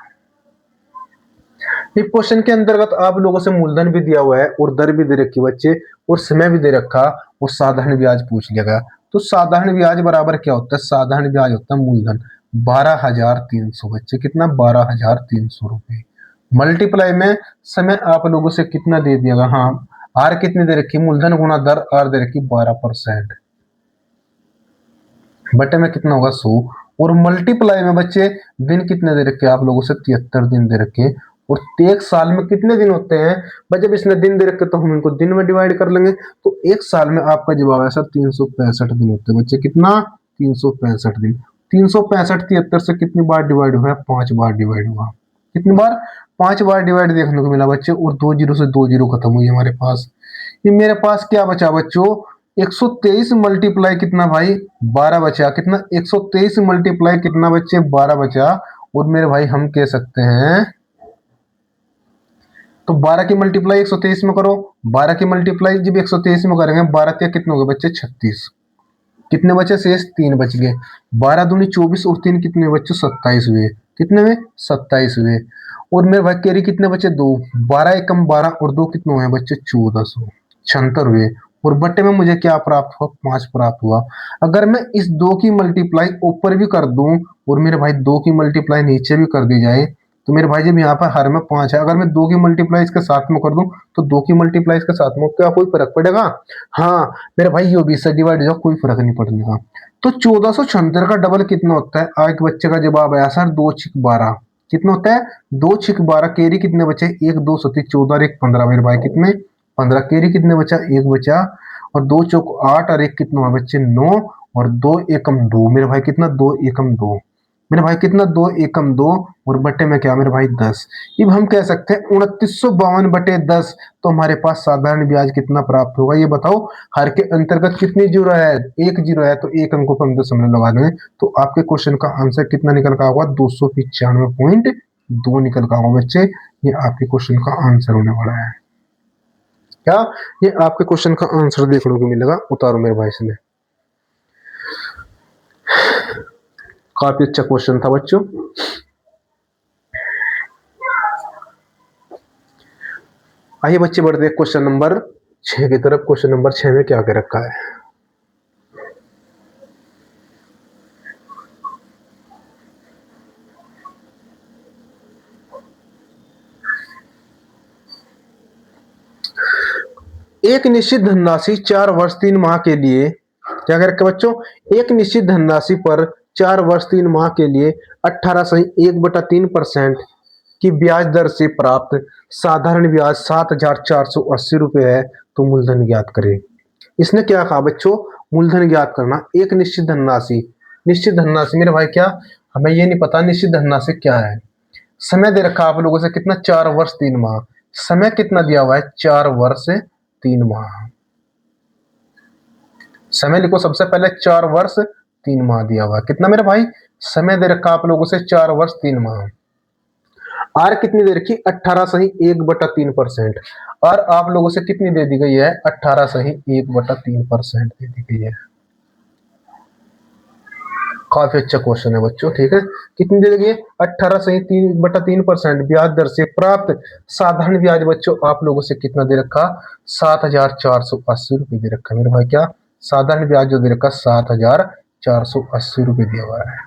इस क्वेश्चन के अंतर्गत आप लोगों से मूलधन भी दिया हुआ है, और दर भी दे रखी बच्चे, और समय भी दे रखा, और साधारण ब्याज पूछ लिया गया। तो साधारण ब्याज बराबर क्या होता है, साधारण ब्याज होता है मूलधन 12,300 बच्चे, कितना, 12,300 रुपए, मल्टीप्लाई में समय आप लोगों से कितना दे दिया गया, हाँ आर कितनी दे रखी, मूलधन गुना दर, आर दे रखी 12%, बटे में कितना होगा 100, और मल्टीप्लाई में बच्चे दिन कितने दे रखे आप लोगों से, 73 दिन दे रखे। और एक साल में कितने दिन होते हैं भाई, जब इसने दिन दे रखे तो हम इनको दिन में डिवाइड कर लेंगे, तो एक साल में आपका जवाब है सर 365 दिन होते हैं बच्चे, कितना, 365 दिन। 365 73 से कितनी बार डिवाइड हुआ, 5 बार डिवाइड हुआ, कितनी बार, 5 बार डिवाइड देखने को मिला बच्चे, और 2 जीरो से 2 जीरो खत्म हुई हमारे पास। ये मेरे पास क्या बचा बच्चों, 123 मल्टीप्लाई कितना भाई, 12 बचा, कितना, 123 मल्टीप्लाई कितना बच्चे, 12 बचा। और मेरे भाई हम कह सकते हैं, तो 12 की मल्टीप्लाई 123 में करो, 12 की मल्टीप्लाई जब 123 में करेंगे, 12 क्या कितने हो गए बच्चे, 36, कितने बचे शेष, 3 बच गए। 12 दूनी 24, और 3 कितने बच्चे, 27 हुए, कितने में, 27 हुए। और मेरे भाई कैरी कितने बचे, 2, 12 एकम 12, और 2 कितने हुए बच्चे, 1476 हुए। और बट्टे में मुझे क्या प्राप्त हुआ, 5 प्राप्त हुआ। अगर मैं इस 2 की मल्टीप्लाई ऊपर भी कर दूं, और मेरे भाई 2 की मल्टीप्लाई नीचे भी कर दी जाए, तो मेरे भाई जब यहाँ पर हर में 5 है, अगर मैं 2 की मल्टीप्लाई इसके साथ में कर दूं, तो 2 की मल्टीप्लाई इसके साथ में क्या कोई फर्क पड़ेगा, हाँ मेरे भाई ये 20 से डिवाइड हो, कोई फर्क नहीं पड़ने का। तो 1476 का डबल कितना होता है, आज के बच्चे का जवाब आया सर 2 6 12, कितना होता है, 2 6 12 कैरी कितने बचे, 1 2 7 14 और 1 15 मेरे भाई कितने 15 कैरी कितने बचा, 1 बचा, और 2 चौक 8 और 1 कितना हुआ बच्चे 9, और 2 एकम 2 मेरे भाई कितना 2 एकम 2 मेरे भाई कितना 2 एकम 2, और बटे में क्या मेरे भाई 10। अब हम कह सकते हैं 2952 बटे 10। तो हमारे पास साधारण ब्याज कितना प्राप्त होगा ये बताओ। हर के अंतर्गत कितनी जीरो है, एक जीरो है, तो एक अंकों पर हम दशमलव लगा देंगे, तो आपके क्वेश्चन का आंसर कितना निकल का होगा 295.2 निकल का होगा बच्चे। ये आपके क्वेश्चन का आंसर होने वाला है। क्या ये आपके क्वेश्चन का आंसर देखने को मिलेगा, उतारो मेरे भाई इसमें। काफी अच्छा क्वेश्चन था बच्चों। आइए बच्चे बढ़ते हैं क्वेश्चन नंबर 6 की तरफ। क्वेश्चन नंबर 6 में क्या कर रखा है, एक निश्चित धनराशि 4 वर्ष 3 माह के लिए, क्या कर रखा है बच्चों, एक निश्चित धनराशि पर 4 वर्ष 3 माह के लिए 18.1/3% की ब्याज दर से प्राप्त साधारण ब्याज 7,480 रुपए है, तो मूलधन ज्ञात करें। इसने क्या कहा बच्चों, मूलधन ज्ञात करना। एक निश्चित धनराशि, निश्चित धनराशि मेरे भाई क्या, हमें ये नहीं पता निश्चित धनराशि क्या है। समय दे रखा आप लोगों से कितना, 4 वर्ष 3 माह। समय कितना दिया हुआ है, 4 वर्ष 3 माह। समय लिखो सबसे पहले, 4 वर्ष 3 माह दिया हुआ है। कितना मेरे भाई, समय दे रखा आप लोगों से 4 वर्ष 3 माह। आर कितनी दे रखी, 18.1/3%। और आप लोगों से कितनी दे दी गई है, 18.1/3% दे दी गई है। काफी अच्छा क्वेश्चन है बच्चों, ठीक है। कितनी दे दी है, 18.3% ब्याज दर से प्राप्त साधारण ब्याज बच्चों आप लोगों से कितना दे रखा, 7,480 रुपये दे रखा मेरे भाई। क्या साधारण ब्याज जो दे रखा 7,480 रुपये दिया हुआ है।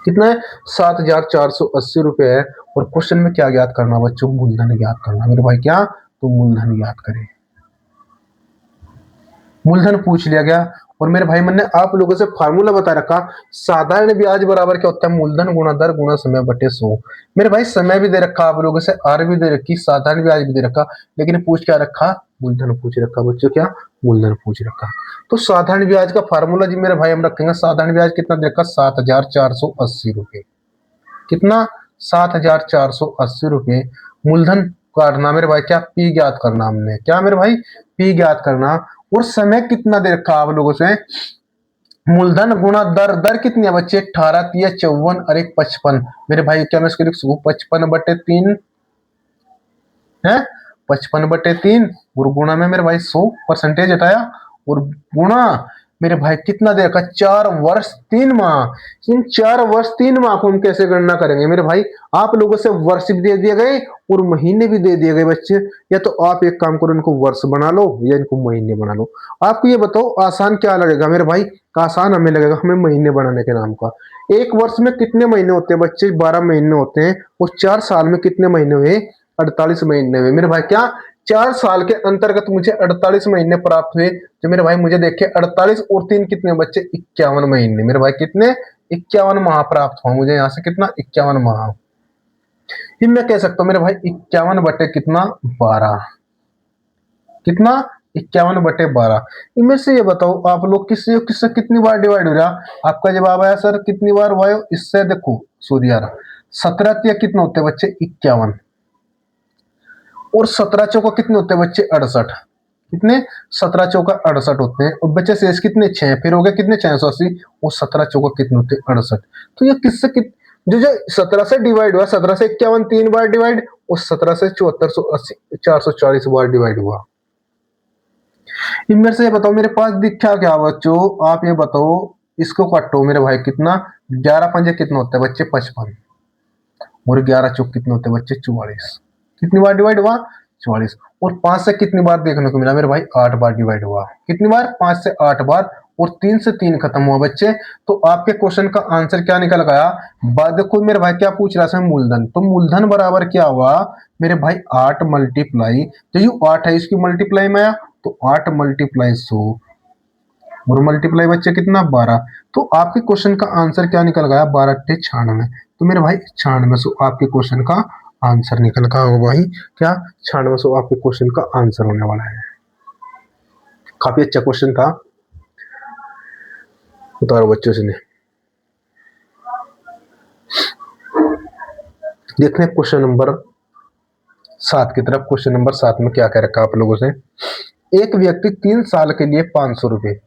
कितना है, 7,480 रुपये है। और क्वेश्चन में क्या ज्ञात करना बच्चों, मूलधन ज्ञात करना मेरे भाई। क्या, तो मूलधन ज्ञात करें। मूलधन पूछ लिया गया। और मेरे भाई मैंने आप लोगों से फार्मूला बता रखा, साधारण ब्याज बराबर क्या होता है, मूलधन गुणा दर गुणा समय बटे 100। मेरे भाई समय भी दे रखा आप लोगों से, आर भी दे रखी, साधारण ब्याज भी दे रखा, लेकिन पूछ क्या रखा, मूलधन पूछ रखा बच्चों। क्या, मूलधन पूछ रखा। तो साधारण ब्याज का फार्मूला जी मेरे भाई हम रखेंगे, साधारण ब्याज कितना दे रखा, 7,480 रुपये। कितना, 7,480 रुपये। मूलधन काटना मेरे भाई, क्या पी ज्ञात करना हमने, क्या मेरे भाई, पी ज्ञात करना। और समय कितना दे रखा आप लोगों से, मूलधन गुणा दर, दर कितनी है बच्चे, 18 3 54 और 1 55 मेरे भाई। क्या मैं इसको लिख सकूं, 55/3 है, 55/3 और गुणा में मेरे भाई 100% हटाया, और गुणा मेरे भाई कितना दे रखा, 4 वर्ष 3 माह। इन 4 वर्ष 3 माह को हम कैसे गणना करेंगे मेरे भाई, आप लोगों से वर्ष भी दे दिए गए और महीने भी दे दिए गए बच्चे। या तो आप एक काम करो, इनको वर्ष बना लो या इनको महीने बना लो। आपको ये बताओ आसान क्या लगेगा मेरे भाई, आसान हमें लगेगा हमें महीने बनाने के नाम का। एक वर्ष में कितने महीने होते हैं बच्चे, 12 महीने होते हैं। और 4 साल में कितने महीने हुए, 48 महीने हुए मेरे भाई। क्या, 4 साल के अंतर्गत मुझे 48 महीने प्राप्त हुए। जो मेरे भाई मुझे देखे 48 और 3 कितने बच्चे, 51 महीने मेरे भाई। कितने, 51 माह प्राप्त हुआ मुझे यहाँ से, कितना 51 माह। फिर मैं कह सकता हूँ मेरे भाई 51 बटे कितना 12, कितना 51/12। इनमें से ये बताओ आप लोग किससे किससे कितनी बार डिवाइड हो रहा, आपका जवाब आया सर कितनी बार हुआ है, इससे देखो सूर्य यार 17 कितने होते हैं बच्चे 51, और 17 चौका कितने होते हैं बच्चे 68। कितने, 17 चौका 68 होते हैं। और बच्चे शेष कितने 6, फिर हो गए कितने 680, और 17 चौका कितने होते हैं 68। तो ये किससे जो जो 17 से डिवाइड हुआ, 17 से 51 3 बार डिवाइड, और 17 से 7480 440 बार डिवाइड हुआ। इनमें से ये बताओ मेरे पास दिखा क्या बच्चों, आप ये बताओ, इसको काटो मेरे भाई। कितना, 11 पंजे कितने होते हैं बच्चे 55, और 11 चौक कितने होते हैं बच्चे 44। कितनी बार डिवाइड हुआ, 44। और 5 से कितनी बार देखने को मिला मेरे भाई, 8 बार डिवाइड हुआ। कितनी बार, 5 से 8 बार। और 3 से 3 खत्म हुआ बच्चे। तो आपके क्वेश्चन का आंसर क्या निकल गया, देखो मेरे भाई क्या पूछ रहा है, मूलधन। तो मूलधन बराबर क्या हुआ मेरे भाई, 8 मल्टीप्लाई, तो ये 8 है इसकी मल्टीप्लाई में आया, तो 8 मल्टीप्लाई 100 और मल्टीप्लाई बच्चे कितना 12। तो आपके क्वेश्चन का आंसर क्या निकल गया, 12 × 96। तो मेरे भाई 9600 आपके क्वेश्चन का आंसर निकल का होगा भाई। क्या 9600 आपके क्वेश्चन का आंसर होने वाला है। काफी अच्छा क्वेश्चन था। उतारो बच्चों से ने देखते हैं क्वेश्चन नंबर 7 की तरफ। क्वेश्चन नंबर 7 में क्या कह रखा आप लोगों से। एक व्यक्ति 3 साल के लिए 500 रुपए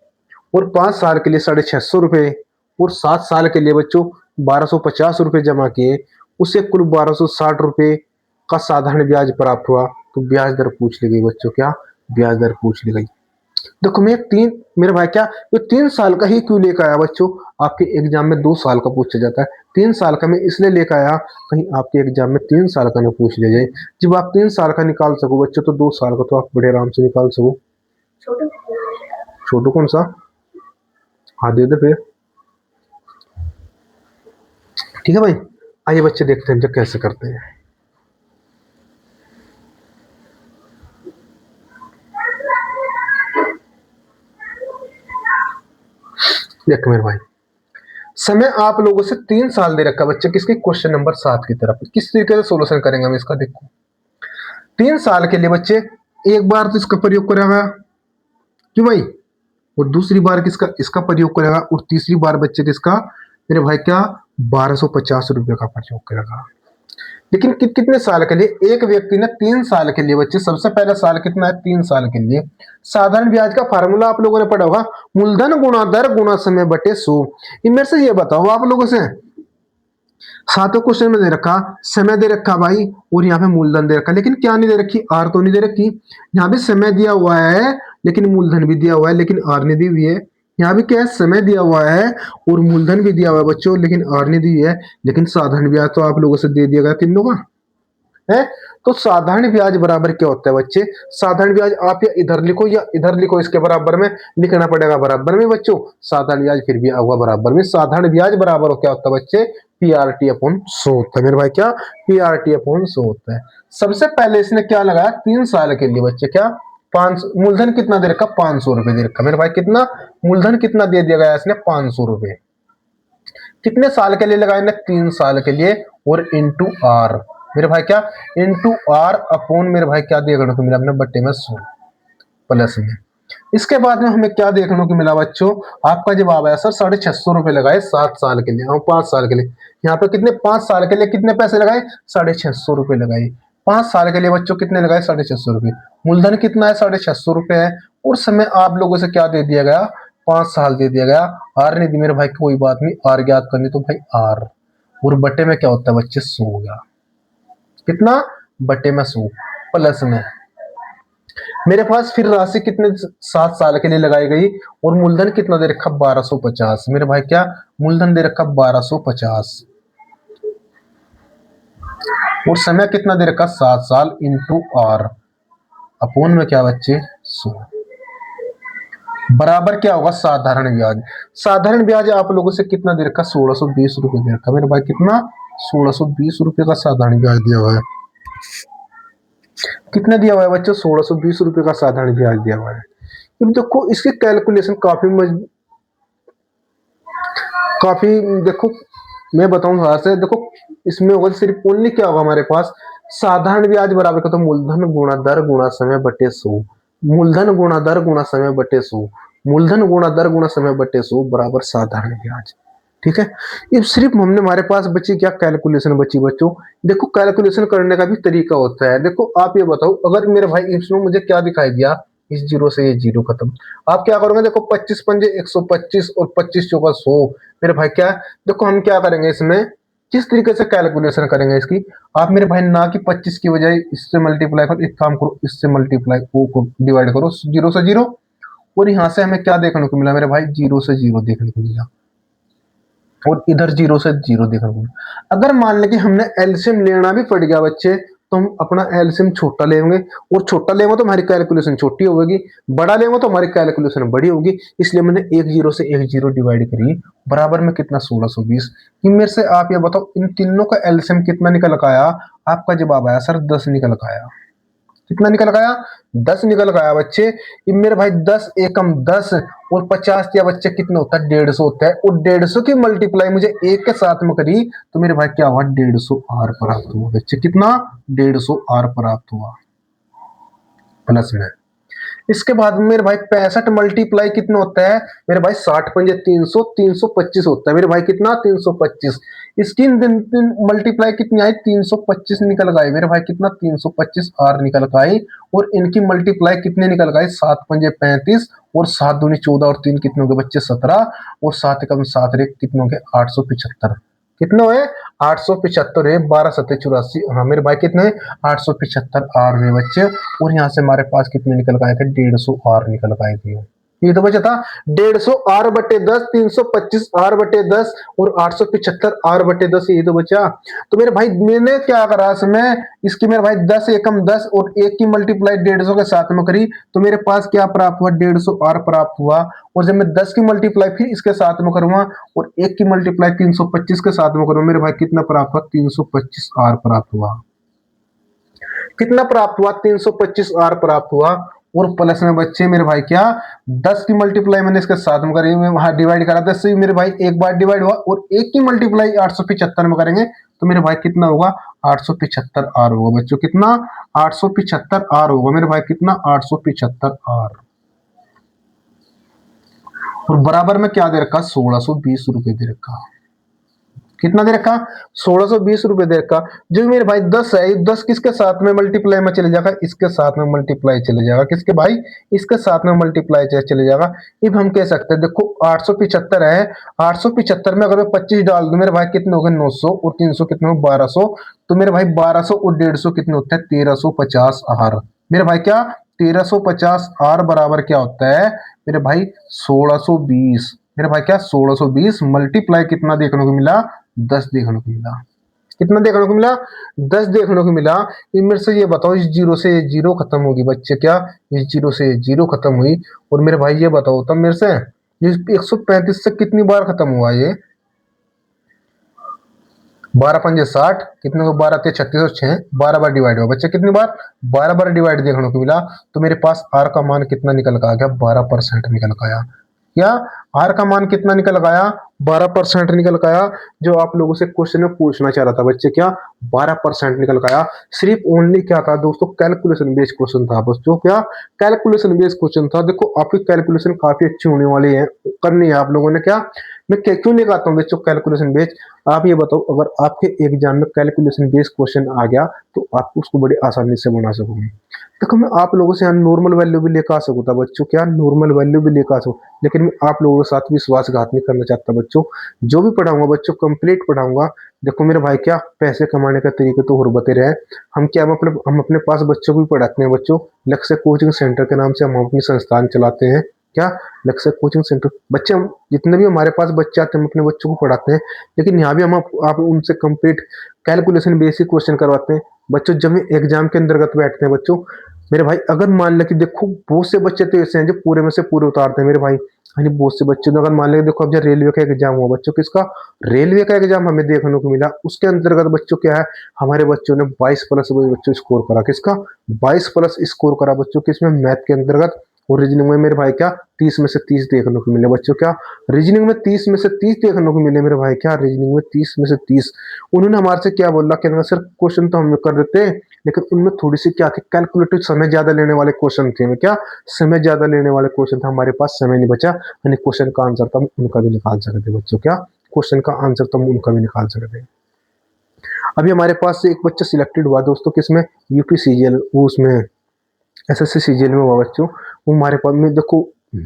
और 5 साल के लिए 650 रुपए और 7 साल के लिए बच्चों 1250 रुपए जमा किए, उसे कुल 1260 रुपए का साधारण ब्याज प्राप्त हुआ। तो ब्याज दर पूछ ली गई बच्चों। क्या ब्याज दर पूछ ली गई। देखो मैं तीन मेरे भाई क्या ये 3 साल का ही क्यों लेकर आया बच्चों। आपके एग्जाम में 2 साल का पूछा जाता है, 3 साल का मैं इसलिए लेकर आया कहीं आपके एग्जाम में 3 साल का ना पूछ लिया जाए। जब आप 3 साल का निकाल सको बच्चों तो 2 साल का तो आप बड़े आराम से निकाल सको। छोटू कौन सा। हाँ दे दे फिर। ठीक है भाई। आइए बच्चे देखते हैं जब कैसे करते हैं। देखो मेरे भाई समय आप लोगों से 3 साल दे रखा बच्चे किसके क्वेश्चन नंबर 7 की तरफ। किस तरीके से सोल्यूशन करेंगे हम इसका। देखो 3 साल के लिए बच्चे एक बार तो इसका प्रयोग करेगा क्यों भाई, और दूसरी बार किसका इसका प्रयोग करेगा, और तीसरी बार बच्चे किसका मेरे भाई क्या 1250 रुपये का प्रयोग करेगा। लेकिन कितने साल के लिए। एक व्यक्ति ने 3 साल के लिए बच्चे सबसे पहला साल कितना है 3 साल के लिए। साधारण ब्याज का फार्मूला आप लोगों ने पढ़ा होगा, मूलधन गुणा दर गुणा समय बटे 100। मेरे से ये बताओ आप लोगों से, सातों क्वेश्चन में दे रखा समय दे रखा भाई और यहाँ पे मूलधन दे रखा, लेकिन क्या नहीं दे रखी आर तो नहीं दे रखी। यहाँ भी समय दिया हुआ है लेकिन मूलधन भी दिया हुआ है लेकिन आर नहीं दी हुई है। यहाँ भी क्या है समय दिया हुआ है और मूलधन भी दिया हुआ है बच्चों लेकिन आर नहीं दी है। लेकिन साधारण ब्याज तो आप लोगों से दे दिया गया तीनों का है। तो साधारण ब्याज बराबर क्या होता है बच्चे। साधारण ब्याज आप या इधर लिखो या इधर लिखो, इसके बराबर में लिखना पड़ेगा बराबर में बच्चों। साधारण ब्याज फिर भी आऊगा बराबर में। साधारण ब्याज बराबर क्या होता है बच्चे पीआरटी अपॉन 100 होता है मेरे भाई। क्या पीआरटी अपॉन 100 होता है। सबसे पहले इसने क्या लगाया 3 साल के लिए बच्चे क्या 5 मूलधन कितना दे रखा 500 रुपए दे रखा मेरे भाई। कितना मूलधन कितना दे दिया गया इसने 500 रुपए। कितने साल के लिए लगाए 3 साल के लिए और इंटू आर मेरे भाई क्या इंटू आर अपॉन मेरे भाई क्या देखने को मिला अपने बट्टे में 100 प्लस में। इसके बाद में हमें क्या देखने को मिला बच्चों, आपका जवाब आया सर 650 रुपए लगाए 7 साल के लिए और 5 साल के लिए। यहाँ पे कितने 5 साल के लिए कितने पैसे लगाए 650 रुपए लगाए। 5 साल के लिए बच्चों कितने लगाए 650 रुपए। मूलधन कितना है 650 रुपए है और समय आप लोगों से क्या दे दिया गया 5 साल दे दिया गया। आर नहीं दी मेरे भाई कोई बात नहीं, आर ज्ञात करनी तो भाई आर और बट्टे में क्या होता है बच्चे 100 होगा। कितना बट्टे में 100 प्लस में मेरे पास फिर राशि कितने 7 साल के लिए लगाई गई और मूलधन कितना दे रखा 1250 मेरे भाई। क्या मूलधन दे रखा 1250 और समय कितना दे रखा 7 साल इंटू आर अपोन में क्या बच्चे 100 बराबर क्या होगा साधारण ब्याज। साधारण ब्याज आप लोगों से कितना दे रखा 1620 रुपए दे रखा मेरे भाई। कितना 1620 रुपए का साधारण ब्याज दिया हुआ है। कितना दिया हुआ है बच्चों 1620 रुपए का साधारण ब्याज दिया हुआ है। अब देखो इसकी कैलकुलेशन काफी देखो मैं बताऊं थोड़ा सा। देखो इसमें होगा सिर्फ ओनली क्या होगा हमारे पास साधारण ब्याज बराबर का तो मूलधन गुणा दर गुणा समय बटे 100। मूलधन गुणा दर गुणा समय बटे 100। मूलधन गुणा दर गुणा समय बटे 100 बराबर साधारण ब्याज। ठीक है। ये सिर्फ हमने हमारे पास बची क्या कैलकुलेशन बची बच्चों। देखो कैलकुलेशन करने का भी तरीका होता है। देखो आप ये बताओ अगर मेरे भाई इसमें मुझे क्या दिखाई दिया इस जीरो से ये जीरो खत्म। आप क्या करोगे देखो 25 पंजे 125 और 25 चौका 100 मेरे भाई। क्या देखो हम क्या करेंगे इसमें किस तरीके से कैलकुलेशन करेंगे इसकी। आप मेरे भाई ना कि 25 की बजाय इससे मल्टीप्लाई करो, एक काम करो इससे मल्टीप्लाई को डिवाइड करो जीरो से जीरो और यहां से हमें क्या देखने को मिला मेरे भाई जीरो से जीरो देखने को मिला और इधर जीरो से जीरो देखने को मिला। अगर मान लें कि हमने एलसीएम लेना भी पड़ गया बच्चे तो हम अपना एलसीएम छोटा लेंगे और छोटा लेंगे तो हमारी कैलकुलेशन छोटी होगी, बड़ा लेंगे तो हमारी कैलकुलेशन बड़ी होगी। इसलिए मैंने एक जीरो से एक जीरो डिवाइड करी बराबर में कितना 1620। मेरे से आप ये बताओ इन तीनों का एलसीएम कितना निकल आया। आपका जवाब आया सर 10 निकल आया। कितना निकल गया 10 निकल गया बच्चे। मेरे भाई 10 एकम 10 और 50 या बच्चे कितना होता है 150 होता है, और 150 की मल्टीप्लाई मुझे एक के साथ में करी तो मेरे भाई क्या हुआ 150 आर प्राप्त हुआ बच्चे, कितना 150 आर प्राप्त हुआ प्लस में। इसके बाद में मेरे भाई 65 मल्टीप्लाई कितना होता है मेरे भाई 60 पंजे 300, 325 होता है मेरे भाई, कितना 325। इसकी मल्टीप्लाई कितनी आई 325 निकल गई मेरे भाई, कितना 325 आर निकल गई। और इनकी मल्टीप्लाई कितने निकल गए 7 पंजे 35 और 7 दूनी 14 और 3 कितने हो गए बच्चे 17 और 7 कम 7 रे कितने हो गए 875, कितने हुए 875 है, 12 7 84, हाँ मेरे भाई कितने 875 आर हुए बच्चे। और यहाँ से हमारे पास कितने निकल गए थे 150 आर निकल गए थे। ये तो बचा था 150 आर बटे 10, 325 आर बटे 10 और 875 आर बटे 10, ये तो बचा। तो मेरे भाई मैंने क्या करा इसमें, इसकी मेरे भाई 10 एकम 10 और एक की मल्टीप्लाई 150 के साथ में करी तो मेरे पास क्या प्राप्त हुआ 150 आर प्राप्त हुआ। और जब मैं 10 की मल्टीप्लाई फिर इसके साथ में करूंगा और एक की मल्टीप्लाई 325 के साथ में करूंगा मेरे भाई कितना प्राप्त हुआ 325 आर प्राप्त हुआ, कितना प्राप्त हुआ 325 आर प्राप्त हुआ। और प्लस में बच्चे मेरे भाई क्या 10 की मल्टीप्लाई मैंने इसके साथ में करी, वहां डिवाइड करा 10 से मेरे भाई एक बार डिवाइड हुआ, और एक की मल्टीप्लाई 875 में करेंगे तो मेरे भाई कितना होगा 875 आर होगा बच्चों, कितना 875 आर होगा मेरे भाई, कितना 875 आर। और बराबर में क्या दे रखा 1620 रुपए दे रखा, कितना दे रखा 1620 रुपए दे रखा। जो मेरे भाई 10 है 10 किसके साथ में मल्टीप्लाई में चले जाएगा, इसके साथ में मल्टीप्लाई चले जाएगा, किसके भाई इसके साथ में मल्टीप्लाई चले जाएगा। अब हम कह सकते हैं देखो 875 है, 875 में अगर मैं 25 डाल दूं मेरे भाई कितने हो गए 900 और 300 कितने हो 1200, तो मेरे भाई 1200 और 150 कितने होते हैं 1350 आर। मेरे भाई क्या 1350 आर बराबर क्या होता है मेरे भाई 1620, मेरे भाई क्या 1620 मल्टीप्लाई कितना देखने को मिला 10 देखने को मिला, कितना देखने को मिला 10 देखने को मिला। ये मेरे से ये बताओ इस जीरो से जीरो खत्म होगी बच्चे, क्या इस जीरो से जीरो खत्म हुई। और मेरे भाई ये बताओ तब मेरे से ये 135 से कितनी बार खत्म हुआ ये 12 पंजे 60 कितने को 12 ते 36 और 6 12 बार डिवाइड हुआ बच्चे, कितनी बार 12 बार डिवाइड देखने को मिला। तो मेरे पास आर का मान कितना निकल का आ गया 12% निकल का आया, क्या आर का मान कितना निकल गया 12% निकल गया। जो आप लोगों से क्वेश्चन में पूछना चाह रहा था बच्चे क्या 12% निकल गया। सिर्फ ओनली क्या था दोस्तों कैलकुलेशन बेस्ड क्वेश्चन था बच्चों, क्या कैलकुलेशन बेस्ड क्वेश्चन था। देखो आपकी कैलकुलेशन काफी अच्छी होने वाली है, करनी है आप लोगों ने। क्या मैं क्यों नहीं कहता हूँ बच्चों कैलकुलेशन बेस्ड, आप ये बताओ अगर आपके एग्जाम में कैलकुलेशन बेस्ड क्वेश्चन आ गया तो आप उसको बड़ी आसानी से बना सकोगे। देखो मैं आप लोगों से यहाँ नॉर्मल वैल्यू भी लेकर आ सकूँ था बच्चों, क्या नॉर्मल वैल्यू भी लेकर आ सकूँ, लेकिन मैं आप लोगों के साथ विश्वासघात नहीं करना चाहता बच्चों। जो भी पढ़ाऊंगा बच्चों कंप्लीट पढ़ाऊंगा। देखो मेरे भाई क्या पैसे कमाने का तरीके तो और बते रहे, हम क्या हम अपने पास बच्चों को भी पढ़ाते हैं बच्चों। लक्ष्य कोचिंग सेंटर के नाम से हम अपनी संस्थान चलाते हैं, क्या लक्ष्य कोचिंग सेंटर। बच्चे हम जितने भी हमारे पास बच्चे आते हैं हम अपने बच्चों को पढ़ाते हैं, लेकिन यहाँ भी हम आप उनसे कंप्लीट कैलकुलेशन बेसिक क्वेश्चन करवाते हैं बच्चों। जब हम एग्जाम के अंतर्गत बैठते हैं बच्चों मेरे भाई, अगर मान ले कि देखो बहुत से बच्चे तो ऐसे हैं जो पूरे में से पूरे उतारते हैं मेरे भाई, यानी बहुत से बच्चे तो अगर मान ले देखो अब जब रेलवे का एग्जाम हुआ बच्चों, किसका रेलवे का एग्जाम हमें देखने को मिला, उसके अंतर्गत बच्चों क्या है हमारे बच्चों ने 22+ बच्चों स्कोर करा, किसका 22+ स्कोर करा बच्चों, किसमें मैथ के अंतर्गत। और रीजनिंग में मेरे भाई क्या 30 में से 30 देखने को मिले बच्चों, क्या रीजनिंग में 30 में से 30 देखने को मिले मेरे भाई, क्या रीजनिंग में 30 में से 30। उन्होंने हमारे से क्या बोला कि सर क्वेश्चन तो हम कर देते हैं लेकिन उनमें थोड़ी सी क्या थी कैलकुलेटिव समय ज्यादा लेने वाले क्वेश्चन थे, क्या समय ज्यादा लेने वाले क्वेश्चन था, हमारे पास समय नहीं बचा, यानी क्वेश्चन का आंसर तो हम उनका भी निकाल सकते बच्चों, क्या क्वेश्चन का आंसर तो हम उनका भी निकाल सकते। अभी हमारे पास से एक बच्चा सिलेक्टेड हुआ दोस्तों किसमें यूपी सीजीएल, उसमें एसएससी सीजीएल में हुआ बच्चों। वो हमारे पास में देखो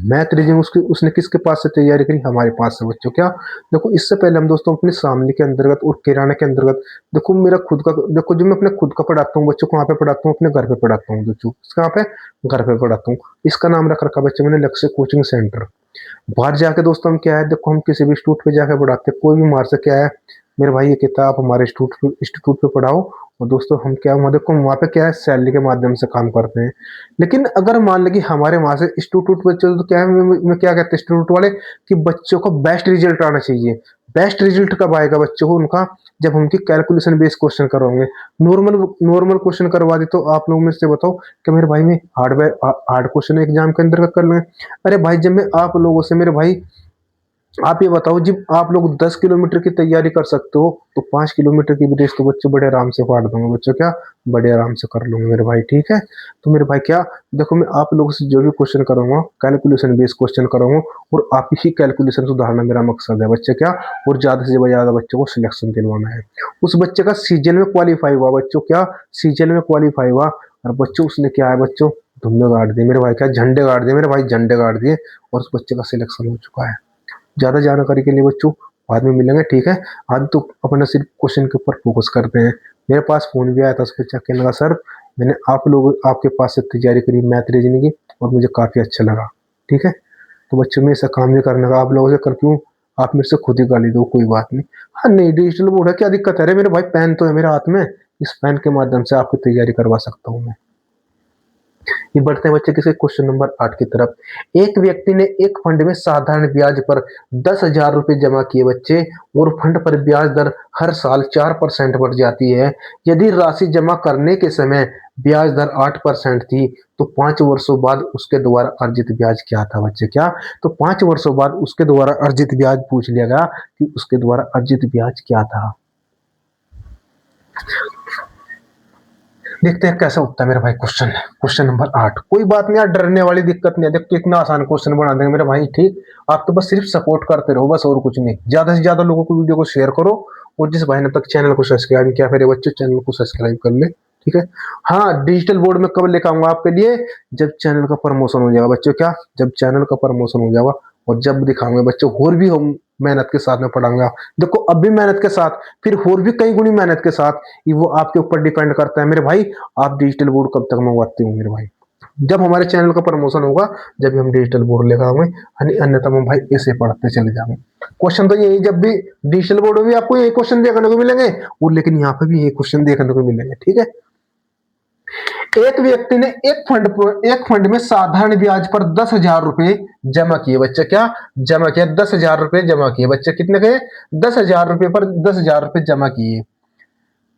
मैथ रीजनिंग उसने किसके पास से तैयारी करी हमारे पास से बच्चों, क्या देखो इससे पहले हम दोस्तों अपने सामने के अंतर्गत और किराना के अंतर्गत देखो मेरा खुद का देखो जो मैं अपने खुद का पढ़ाता हूँ बच्चों को वहाँ पे पढ़ाता हूँ, अपने घर पे पढ़ाता हूँ बच्चों, कहाँ पे घर पे पढ़ाता हूँ। इसका नाम रख रखा बच्चे मैंने लक्ष्य कोचिंग सेंटर। बाहर जाके दोस्तों हम क्या है देखो हम किसी भी इंस्टीट्यूट पे जाकर पढ़ाते हैं, कोई भी हमारे से क्या है मेरे भाई ये कहता है आप हमारे इंस्टीट्यूट पे पढ़ाओ, और दोस्तों हम क्या वहाँ देखो वहाँ पे क्या है सैलरी के माध्यम से काम करते हैं। लेकिन अगर मान लें कि हमारे वहाँ से इंस्टीट्यूट पे चलो तो क्या है मैं क्या कहते हैं इंस्टीट्यूट वाले कि बच्चों को बेस्ट रिजल्ट आना चाहिए। बेस्ट रिजल्ट कब आएगा बच्चों को उनका, जब उनकी कैलकुलेशन बेस्ड क्वेश्चन करवाओगे। नॉर्मल नॉर्मल क्वेश्चन करवा दी तो आप लोग में से बताओ कि मेरे भाई में हार्ड क्वेश्चन एग्जाम के अंदर कर लेंगे। अरे भाई जब मैं आप लोगों से मेरे भाई आप ये बताओ जब आप लोग 10 किलोमीटर की तैयारी कर सकते हो तो 5 किलोमीटर की भी रेस तो बच्चे बड़े आराम से फाड़ दूंगे बच्चों, क्या बड़े आराम से कर लूंगे मेरे भाई, ठीक है। तो मेरे भाई क्या देखो मैं आप लोगों से जो भी क्वेश्चन करूंगा कैलकुलेशन बेस्ड क्वेश्चन करूंगा, और आप ही कैलकुलेशन सुधारना मेरा मकसद है बच्चे, क्या और ज्यादा से ज्यादा बच्चों को सिलेक्शन दिलवाना है। उस बच्चे का सीजन में क्वालिफाई हुआ बच्चों, क्या सीजन में क्वालिफाई हुआ, और बच्चों उसने क्या है बच्चों धुम्मे गाड़ दिए मेरे भाई, क्या झंडे गाड़ दिए मेरे भाई, झंडे गाड़ दिए, और उस बच्चे का सिलेक्शन हो चुका है। ज़्यादा जानकारी के लिए बच्चों बाद में मिलेंगे, ठीक है। आज तो अपना सिर्फ क्वेश्चन के ऊपर फोकस करते हैं। मेरे पास फ़ोन भी आया था, उस पर चेक करने लगा सर मैंने आप लोग आपके पास से तैयारी करी मैथ रीजनिंग की और मुझे काफ़ी अच्छा लगा, ठीक है। तो बच्चों में ऐसा काम नहीं करने का, आप लोगों से कर क्यों आप मेरे से खुद ही गाली दो, कोई बात नहीं। हाँ नहीं डिजिटल बोर्ड है क्या दिक्कत है, अरे मेरे भाई पेन तो है मेरे हाथ में, इस पेन के माध्यम से आपकी तैयारी करवा सकता हूँ मैं। ये बढ़ते हैं बच्चे किसी क्वेश्चन नंबर 8 की तरफ। एक व्यक्ति ने एक फंड में साधारण ब्याज पर 10,000 रुपए जमा किए बच्चे, और फंड पर ब्याज दर हर साल 4% बढ़ जाती है। यदि राशि जमा करने के समय ब्याज दर 8% थी तो 5 वर्षों बाद उसके द्वारा अर्जित ब्याज क्या था बच्चे, क्या तो 5 वर्षों बाद उसके द्वारा अर्जित ब्याज पूछ लिया गया कि उसके द्वारा अर्जित ब्याज क्या था। देखते हैं कैसा उठता है मेरा भाई क्वेश्चन। क्वेश्चन नंबर 8, कोई बात नहीं यार डरने वाली दिक्कत नहीं है, देखो इतना आसान क्वेश्चन बना देंगे मेरे भाई, ठीक। आप तो बस सिर्फ सपोर्ट करते रहो बस, और कुछ नहीं। ज्यादा से ज्यादा लोगों को वीडियो को शेयर करो, और जिस भाई ने तक चैनल को सब्सक्राइब नहीं किया फिर बच्चों चैनल को सब्सक्राइब कर ले, ठीक है। हाँ डिजिटल बोर्ड में कब लेकर आऊंगा आपके लिए, जब चैनल का प्रमोशन हो जाएगा बच्चों, क्या जब चैनल का प्रमोशन हो जाएगा, और जब दिखाऊंगे बच्चों और भी हम मेहनत के साथ में पढ़ाऊंगा। देखो अब भी मेहनत के साथ, फिर और भी कई गुनी मेहनत के साथ, ये वो आपके ऊपर डिपेंड करता है मेरे भाई। आप डिजिटल बोर्ड कब तक मंगवाते हो मेरे भाई, जब हमारे चैनल का प्रमोशन होगा जब भी हम डिजिटल बोर्ड लेकर आएंगे, अन्यथा हम भाई ऐसे पढ़ते चले जाएंगे। क्वेश्चन तो यही जब भी डिजिटल बोर्ड में भी आपको यही क्वेश्चन देखने को मिलेंगे, और लेकिन यहाँ पे भी यही क्वेश्चन देखने को मिलेंगे, ठीक है। एक व्यक्ति ने एक फंड में साधारण ब्याज पर 10,000 रुपए जमा किए बच्चे, क्या जमा किया 10,000 रुपए जमा किए बच्चे, कितने के 10,000 रुपए पर 10,000 रुपए जमा किए।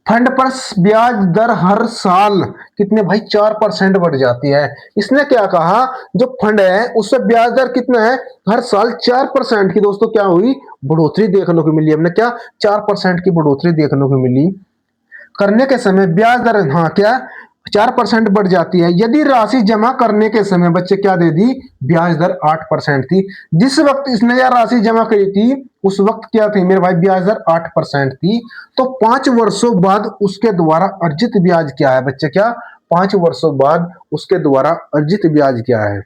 फंड पर ब्याज दर हर साल कितने भाई 4% बढ़ जाती है। इसने क्या कहा जो फंड है उससे ब्याज दर कितना है हर साल 4% की दोस्तों क्या हुई बढ़ोतरी देखने को मिली, हमने क्या 4% की बढ़ोतरी देखने को मिली। करने के समय ब्याज दर हाँ क्या 4% बढ़ जाती है। यदि राशि जमा करने के समय बच्चे क्या दे दी ब्याज दर 8% थी। जिस वक्त इसने यह राशि जमा करी थी उस वक्त क्या थी मेरे भाई ब्याज दर 8% थी। तो 5 वर्षों बाद उसके द्वारा अर्जित ब्याज क्या है बच्चे, क्या 5 वर्षों बाद उसके द्वारा अर्जित ब्याज क्या है।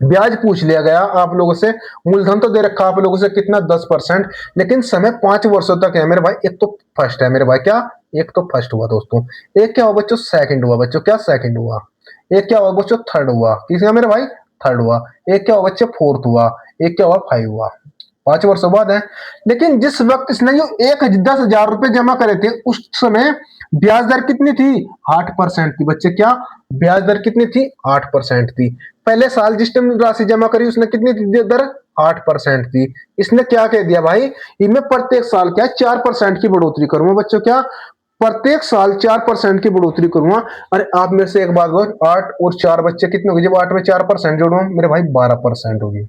ब्याज पूछ लिया गया आप लोगों से, मूलधन तो दे रखा आप लोगों से कितना 10%, लेकिन समय 5 वर्षों तक है मेरे भाई। एक तो फर्स्ट है मेरे भाई, क्या एक तो फर्स्ट हुआ दोस्तों, एक क्या हुआ बच्चों सेकंड हुआ बच्चों, क्या सेकंड हुआ। एक क्या हुआ बच्चों थर्ड हुआ, किसका मेरे भाई थर्ड हुआ। एक क्या हुआ बच्चे फोर्थ हुआ, एक क्या हुआ 5 हुआ। 5 वर्षों बाद है। लेकिन जिस वक्त इसने जो 10,000 रुपए जमा करे थे उस समय ब्याज दर कितनी थी 8% थी बच्चे, क्या ब्याज दर कितनी थी 8% थी। पहले साल जिस टाइम राशि जमा करी उसने कितनी थी दर 8% थी। इसने क्या कह दिया भाई इनमें प्रत्येक साल क्या 4% की बढ़ोतरी करूंगा बच्चों, क्या प्रत्येक साल 4% की बढ़ोतरी करूंगा। अरे आप मेरे से एक बात बोलो 8 और 4 बच्चे कितने होगी, जब 8 में 4% जोड़ूंगा मेरे भाई 12% होगी।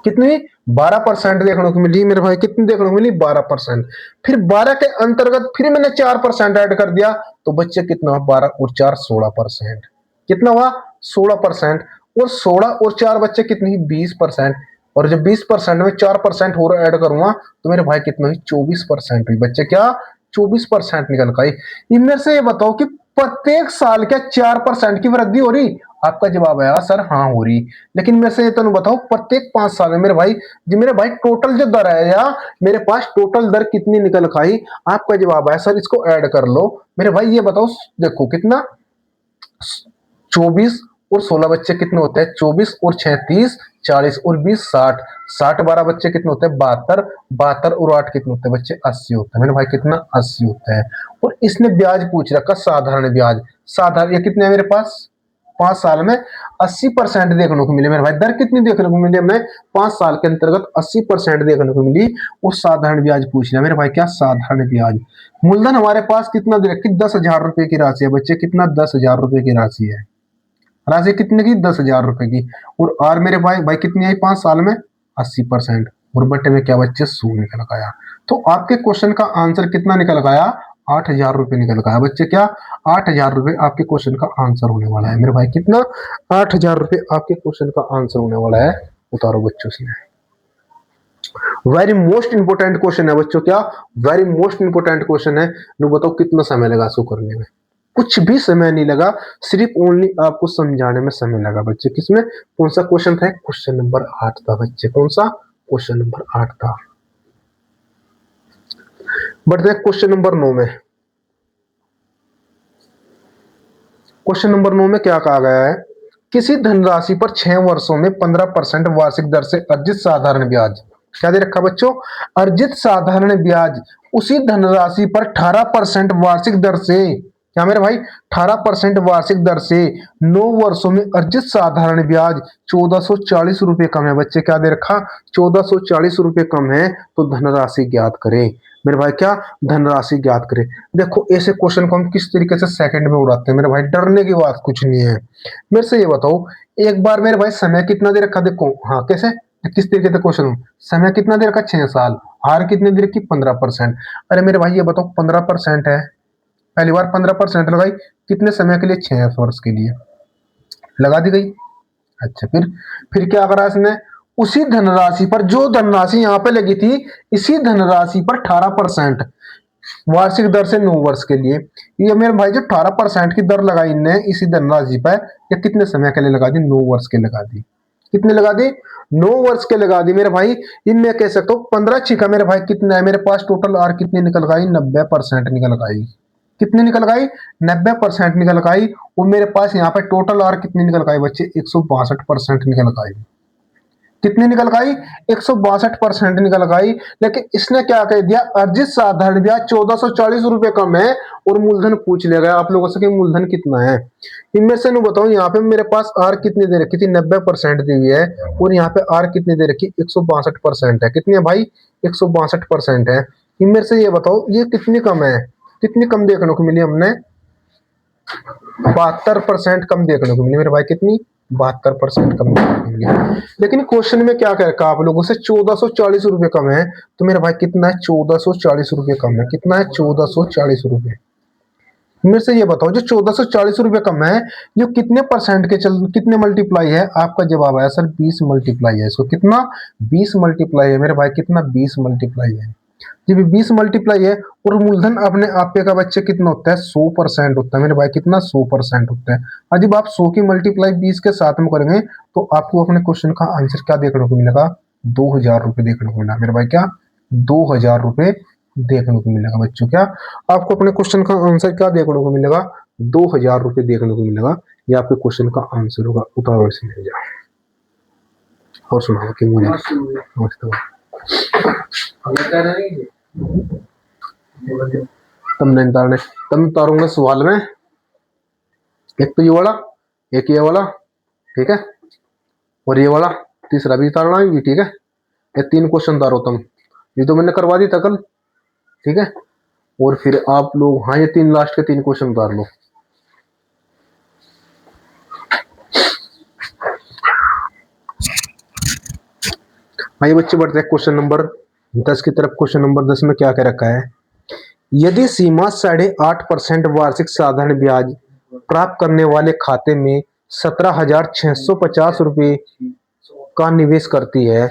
कितनी 12% देखने को मिली मेरे भाई, कितनी देखने को मिली 12%। फिर 12 के अंतर्गत फिर मैंने 4% ऐड कर दिया तो बच्चे कितना हुआ 12 और 4 16%। कितना हुआ 16%। और 16 और 4 बच्चे कितनी 20%। और जब 20% में 4% और ऐड करूंगा तो मेरे भाई कितना हुई 24% हुई बच्चे, क्या 24% निकल का। इनमें से ये बताओ कि प्रत्येक साल क्या 4% की वृद्धि हो रही। आपका जवाब आया सर हाँ हो रही। लेकिन मेरे से तुम बताओ प्रत्येक 5 साल में मेरे भाई जी मेरे भाई टोटल जो दर आया मेरे पास टोटल दर कितनी निकल खाई। आपका जवाब आया सर इसको ऐड कर लो। मेरे भाई ये बताओ देखो कितना 24 और 16 बच्चे कितने होते हैं 24 और 6 30 40 और 20 60 60 12 बच्चे कितने होते हैं 72 72 और 8 कितने होते हैं बच्चे 80 होते हैं मेरे भाई कितना 80 होता है। और इसने ब्याज पूछ रखा साधारण ब्याज, साधारण ये कितने है मेरे पास 5 साल में 80% देखने को मिले मेरे भाई। दर कितनी देखने को मिली हमें 5 साल के अंतर्गत 80% देखने को मिली। और साधारण ब्याज पूछ रहा मेरे भाई क्या साधारण ब्याज। मूलधन हमारे पास कितना दे रखी 10,000 रुपए की राशि है बच्चे कितना 10,000 रुपए की राशि है। राशि कितने की 10,000 रुपए की। और आर मेरे भाई भाई कितनी आई 5 साल में 80%। और बट्टे में क्या बच्चे 100 निकल गया। तो आपके क्वेश्चन का आंसर कितना निकल गया 8,000 रुपए निकल गया बच्चे क्या 8,000 रुपए आपके क्वेश्चन का आंसर होने वाला है मेरे भाई कितना 8,000 रुपए आपके क्वेश्चन का आंसर होने वाला है। उतारो बच्चों से वेरी मोस्ट इंपोर्टेंट क्वेश्चन है बच्चों क्या वेरी मोस्ट इंपोर्टेंट क्वेश्चन है। नो बताओ कितना समय लगा इसको करने में। कुछ भी समय नहीं लगा सिर्फ ओनली आपको समझाने में समय लगा बच्चे। किसमें कौन सा क्वेश्चन था क्वेश्चन नंबर 8 था बच्चे कौन सा क्वेश्चन नंबर 8 था। बढ़ते हैं क्वेश्चन नंबर 9 में। क्वेश्चन नंबर 9 में क्या कहा गया है किसी धनराशि पर 6 वर्षों में 15% वार्षिक दर से अर्जित साधारण ब्याज क्या दे रखा बच्चों अर्जित साधारण ब्याज उसी धनराशि पर 18% वार्षिक दर से क्या मेरे भाई 18% वार्षिक दर से 9 वर्षों में अर्जित साधारण ब्याज 1440 रुपए कम है बच्चे क्या दे रखा 1440 रुपए कम है तो धनराशि ज्ञात करें मेरे भाई क्या धनराशि ज्ञात करें। देखो ऐसे क्वेश्चन को हम किस तरीके से सेकंड में उड़ाते हैं मेरे भाई डरने की बात कुछ नहीं है। मेरे से ये बताओ एक बार मेरे भाई समय कितना दे रखा देखो हाँ कैसे किस तरीके से क्वेश्चन समय कितना दे रखा 6 साल आर कितने दे रखी 15%। अरे मेरे भाई ये बताओ 15% है पहली बार 15% लगाई कितने समय के लिए 6 वर्ष के लिए लगा दी गई। अच्छा फिर क्या करा इसने उसी धनराशि पर जो धनराशि यहाँ पे लगी थी इसी धनराशि पर 18% वार्षिक दर से 9 वर्ष के लिए। ये मेरे भाई जो 18% की दर लगाई इनने इसी धनराशि पर या कितने समय के लिए लगा दी 9 वर्ष के लगा दी कितने लगा दी 9 वर्ष के लगा दी मेरे भाई। इनमें कह सकता हूँ 15 छिका मेरे भाई कितना है मेरे पास टोटल आर कितनी निकल गई 90% निकल गई कितनी निकल गई 90% निकल गई। और मेरे पास यहाँ पे टोटल आर कितनी निकल गई बच्चे 162% निकल गई कितनी निकल गई 162% निकल गई। लेकिन इसने क्या कह दिया अर्जित साधारण ब्याज 1440 रुपए कम है और मूलधन पूछ लिया गया आप लोगों से कि मूलधन कितना है। इनमें से नु बताओ यहाँ पे मेरे पास आर कितनी दे रखी थी 90% दी हुई है और यहाँ पे आर कितनी दे रखी 162% है कितनी है भाई 162% है। इनमें से ये बताओ ये कितनी कम है कितनी कम देखने को मिली हमने 72% कम देखने को मिली मेरे भाई कितनी 72% कम देखने को मिली। लेकिन क्वेश्चन में क्या कह रखा आप लोगों से 1440 रुपए कम है तो मेरे भाई कितना है 1440 रुपए कम है कितना है 1440 रुपए। मेरे से ये बताओ जो 1440 रुपए कम है जो कितने परसेंट के चल कितने मल्टीप्लाई है आपका जवाब आया सर 20 मल्टीप्लाई है इसको कितना 20 मल्टीप्लाई है मेरे भाई कितना 20 मल्टीप्लाई है जब 20 मल्टीप्लाई है। और मूलधन अपने आपे का बच्चे कितना होता है 100% होता है मेरे भाई कितना 100% होता है। और जब आप 100 की मल्टीप्लाई 20 के साथ में करेंगे तो आपको अपने क्वेश्चन का आंसर क्या देखने को मिलेगा 2,000 रुपए देखने को मिला मेरे भाई क्या 2,000 रुपए देखने को मिलेगा बच्चों क्या आपको अपने क्वेश्चन का आंसर क्या देखने को मिलेगा 2,000 रुपए देखने को मिलेगा। ये आपके क्वेश्चन का आंसर होगा उतारो इसे ले जाओ और सुनाओ कि मुझे तुम नहीं उतारने तुम उतारूंगा सवाल में एक तो ये वाला एक ये वाला ठीक है और ये वाला तीसरा भी उतारना है ठीक है। ये 3 क्वेश्चन उतारो तुम ये तो मैंने करवा दी था कल ठीक है। और फिर आप लोग हाँ ये 3 लास्ट के 3 क्वेश्चन उतार लो। आइए बच्चे बढ़ते हैं क्वेश्चन नंबर 10 की तरफ। क्वेश्चन नंबर 10 में क्या कह रखा है यदि सीमा 8.5% वार्षिक साधारण ब्याज प्राप्त करने वाले खाते में 17,650 रुपए का निवेश करती है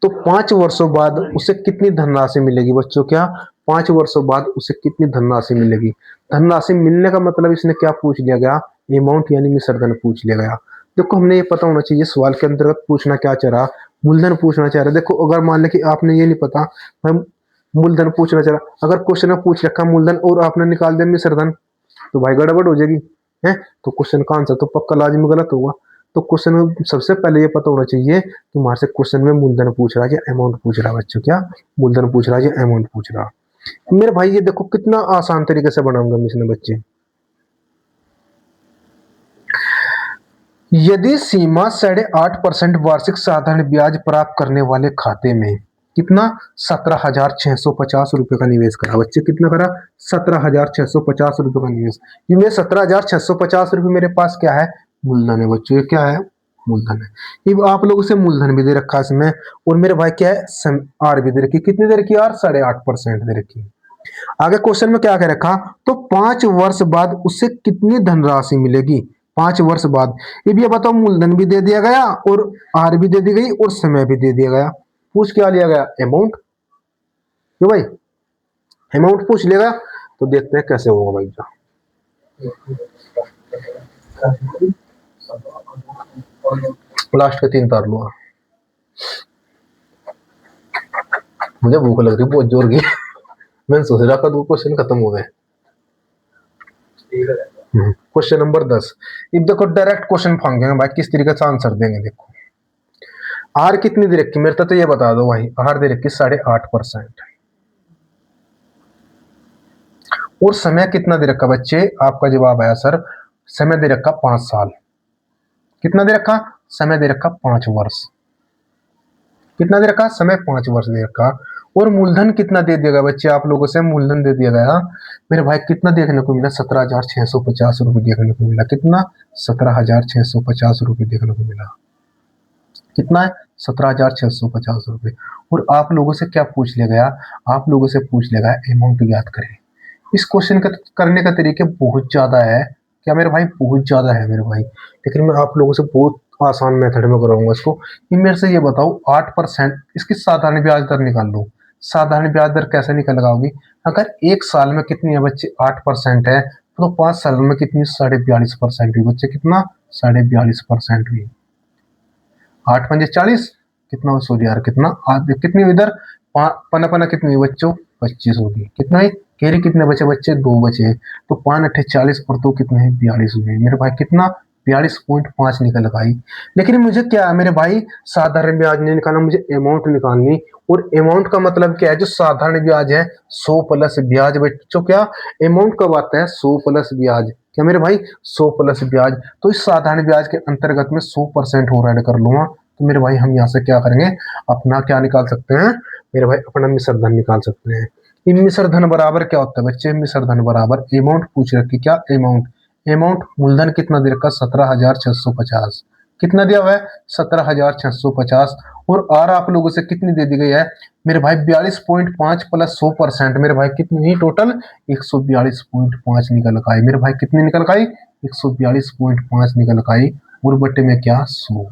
तो 5 वर्षों बाद उसे कितनी धनराशि मिलेगी बच्चों क्या 5 वर्षों बाद उसे कितनी धनराशि मिलेगी। धनराशि मिलने का मतलब इसने क्या पूछ लिया गया अमाउंट यानी मिश्रधन पूछ लिया गया। देखो हमने ये पता होना चाहिए सवाल के अंतर्गत पूछना क्या चाह रहा मूलधन पूछना चाह रहा। देखो अगर मान ले कि आपने ये नहीं पता मैं मूलधन पूछना चाह रहा अगर क्वेश्चन में पूछ रखा मूलधन और आपने निकाल दिया मिश्रधन तो भाई गड़बड़ हो जाएगी है, तो क्वेश्चन का आंसर तो पक्का लाजमी गलत होगा। तो क्वेश्चन में सबसे पहले ये पता होना चाहिए कि हमारे से क्वेश्चन में मूलधन पूछ रहा है या अमाउंट पूछ रहा है बच्चों, क्या मूलधन पूछ रहा है या अमाउंट पूछ रहा है। मेरे भाई ये देखो कितना आसान तरीके से बनाऊंगा मैं इसने बच्चे। यदि सीमा 8.5% वार्षिक साधारण ब्याज प्राप्त करने वाले खाते में कितना 17,650 रुपए का निवेश करा बच्चे, कितना करा 17,650 रुपए का निवेश। ये मेरे 17,650 रुपए मेरे पास क्या है, मूलधन है बच्चों, ये क्या है, मूलधन है। ये आप लोगों से मूलधन भी दे रखा है इसमें, और मेरे भाई क्या है, आर भी दे रखी, कितनी दे रखी यार, 8.5% दे रखी। आगे क्वेश्चन में क्या कह रखा, तो 5 वर्ष बाद उससे कितनी धनराशि मिलेगी, 5 वर्ष बाद। ये भी बताओ, मूलधन भी दे दिया गया और आर भी दे दी गई और समय भी दे दिया गया। पूछ क्या लिया गया, अमाउंट, क्यों भाई, अमाउंट पूछ लेगा। तो देखते हैं कैसे होगा भाई जा। लास्ट के 3 तार लूंगा, मुझे भूख लग रही बहुत जोर की। मैंने सोच रहा था 2 क्वेश्चन खत्म हो गए। Question number 10। अब देखो डायरेक्ट क्वेश्चन फांगेंगे भाई, किस तरीके से आंसर देंगे। देखो आर कितनी दे रखी, मेरे तो ये बता दो भाई, आर दे रखी 8.5%, और समय कितना दे रखा बच्चे, आपका जवाब आया सर, समय दे रखा 5 साल। कितना दे रखा, समय दे रखा 5 वर्ष। कितना दे रखा, समय 5 वर्ष दे रखा। और मूलधन कितना दे दिया गया बच्चे, आप लोगों से मूलधन दे दिया गया मेरे भाई, कितना देखने को मिला, 17,650 देखने को मिला। कितना, 17,650 देखने को मिला। कितना है, 17,650। और आप लोगों से क्या पूछ लिया गया, आप लोगों से पूछ लिया गया अमाउंट याद करें। इस क्वेश्चन का करने का तरीके बहुत ज्यादा है, क्या मेरे भाई, बहुत ज्यादा है मेरे भाई, लेकिन मैं आप लोगों से बहुत आसान मेथड में कराऊंगा इसको। ये मेरे से ये बताओ 8%, इसकी साधारण ब्याज दर निकाल लो। साधारण ब्याज दर कैसे निकल लगाओगी, अगर 1 साल में कितनी है बच्चे, 8% है, तो 5 साल में कितनी, 42.5% हुई बच्चे। कितना, 42.5% हुई। 8×5 = 40, कितना, सॉरी यार, कितना कितनी इधर, पना पना कितनी बच्चों, 25 होगी। कितना है, केरी कितने बचे बच्चे, 2 बचे, तो 5×8 = 40 और 2 कितने हैं, 42 हुए मेरे भाई। कितना, 42.5 निकल भाई। लेकिन मुझे क्या है मेरे भाई, साधारण ब्याज नहीं निकालना, मुझे अमाउंट निकालनी। और अमाउंट का मतलब क्या है, जो साधारण ब्याज है 100 प्लस ब्याज बच्चों, क्या अमाउंट कब आता है, 100 प्लस ब्याज, क्या मेरे भाई, 100 प्लस ब्याज। तो इस साधारण ब्याज के अंतर्गत में 100% और ऐड कर लूंगा, तो मेरे भाई हम यहाँ से क्या करेंगे, अपना क्या निकाल सकते हैं मेरे भाई, अपना मिश्र धन निकाल सकते हैं। ये मिश्र धन बराबर क्या होता है बच्चे, मिश्र धन बराबर अमाउंट पूछ रखी, क्या अमाउंट, अमाउंट मूलधन कितना दे रखा, 17,650। कितना दिया हुआ है, 17,650। और आर आप लोगों से कितनी दे दी गई है मेरे भाई, 42.5 प्लस 100%, मेरे भाई कितनी ही टोटल, 142.5 निकल का आई मेरे भाई। कितनी निकल का आई, 142.5 निकल का आई। और बट्टे में क्या, 100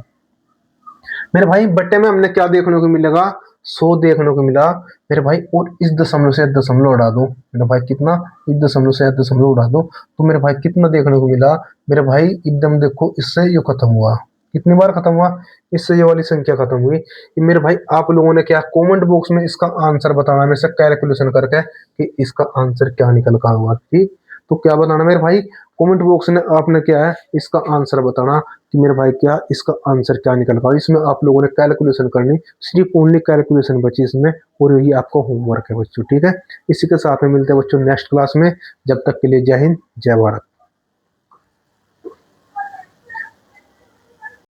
मेरे भाई, बट्टे में हमने क्या देखने को मिलेगा, 100 देखने को मिला मेरे भाई। और इस दशमलव से दशमलव उड़ा दो मेरे भाई, कितना, इस दशमलव से दशमलव उड़ा दो, तो मेरे भाई कितना देखने को मिला मेरे भाई, एकदम देखो, इससे ये खत्म हुआ, कितनी बार खत्म हुआ, इससे ये वाली संख्या खत्म हुई। ये मेरे भाई आप लोगों ने क्या, कमेंट बॉक्स में इसका आंसर बताना, मेरे से कैलकुलेशन करके कि इसका आंसर क्या निकल का होगा, ठीक। तो क्या बताना मेरे भाई, कमेंट बॉक्स में आपने क्या है, इसका आंसर बताना कि मेरे भाई क्या, इसका आंसर क्या निकल पाओ। इसमें आप लोगों ने कैलकुलेशन करनी, सिर्फ ओनली कैलकुलेशन बची इसमें, और यही आपका होमवर्क है बच्चों, ठीक है। इसी के साथ में मिलते हैं बच्चों नेक्स्ट क्लास में, जब तक के लिए जय हिंद, जय भारत।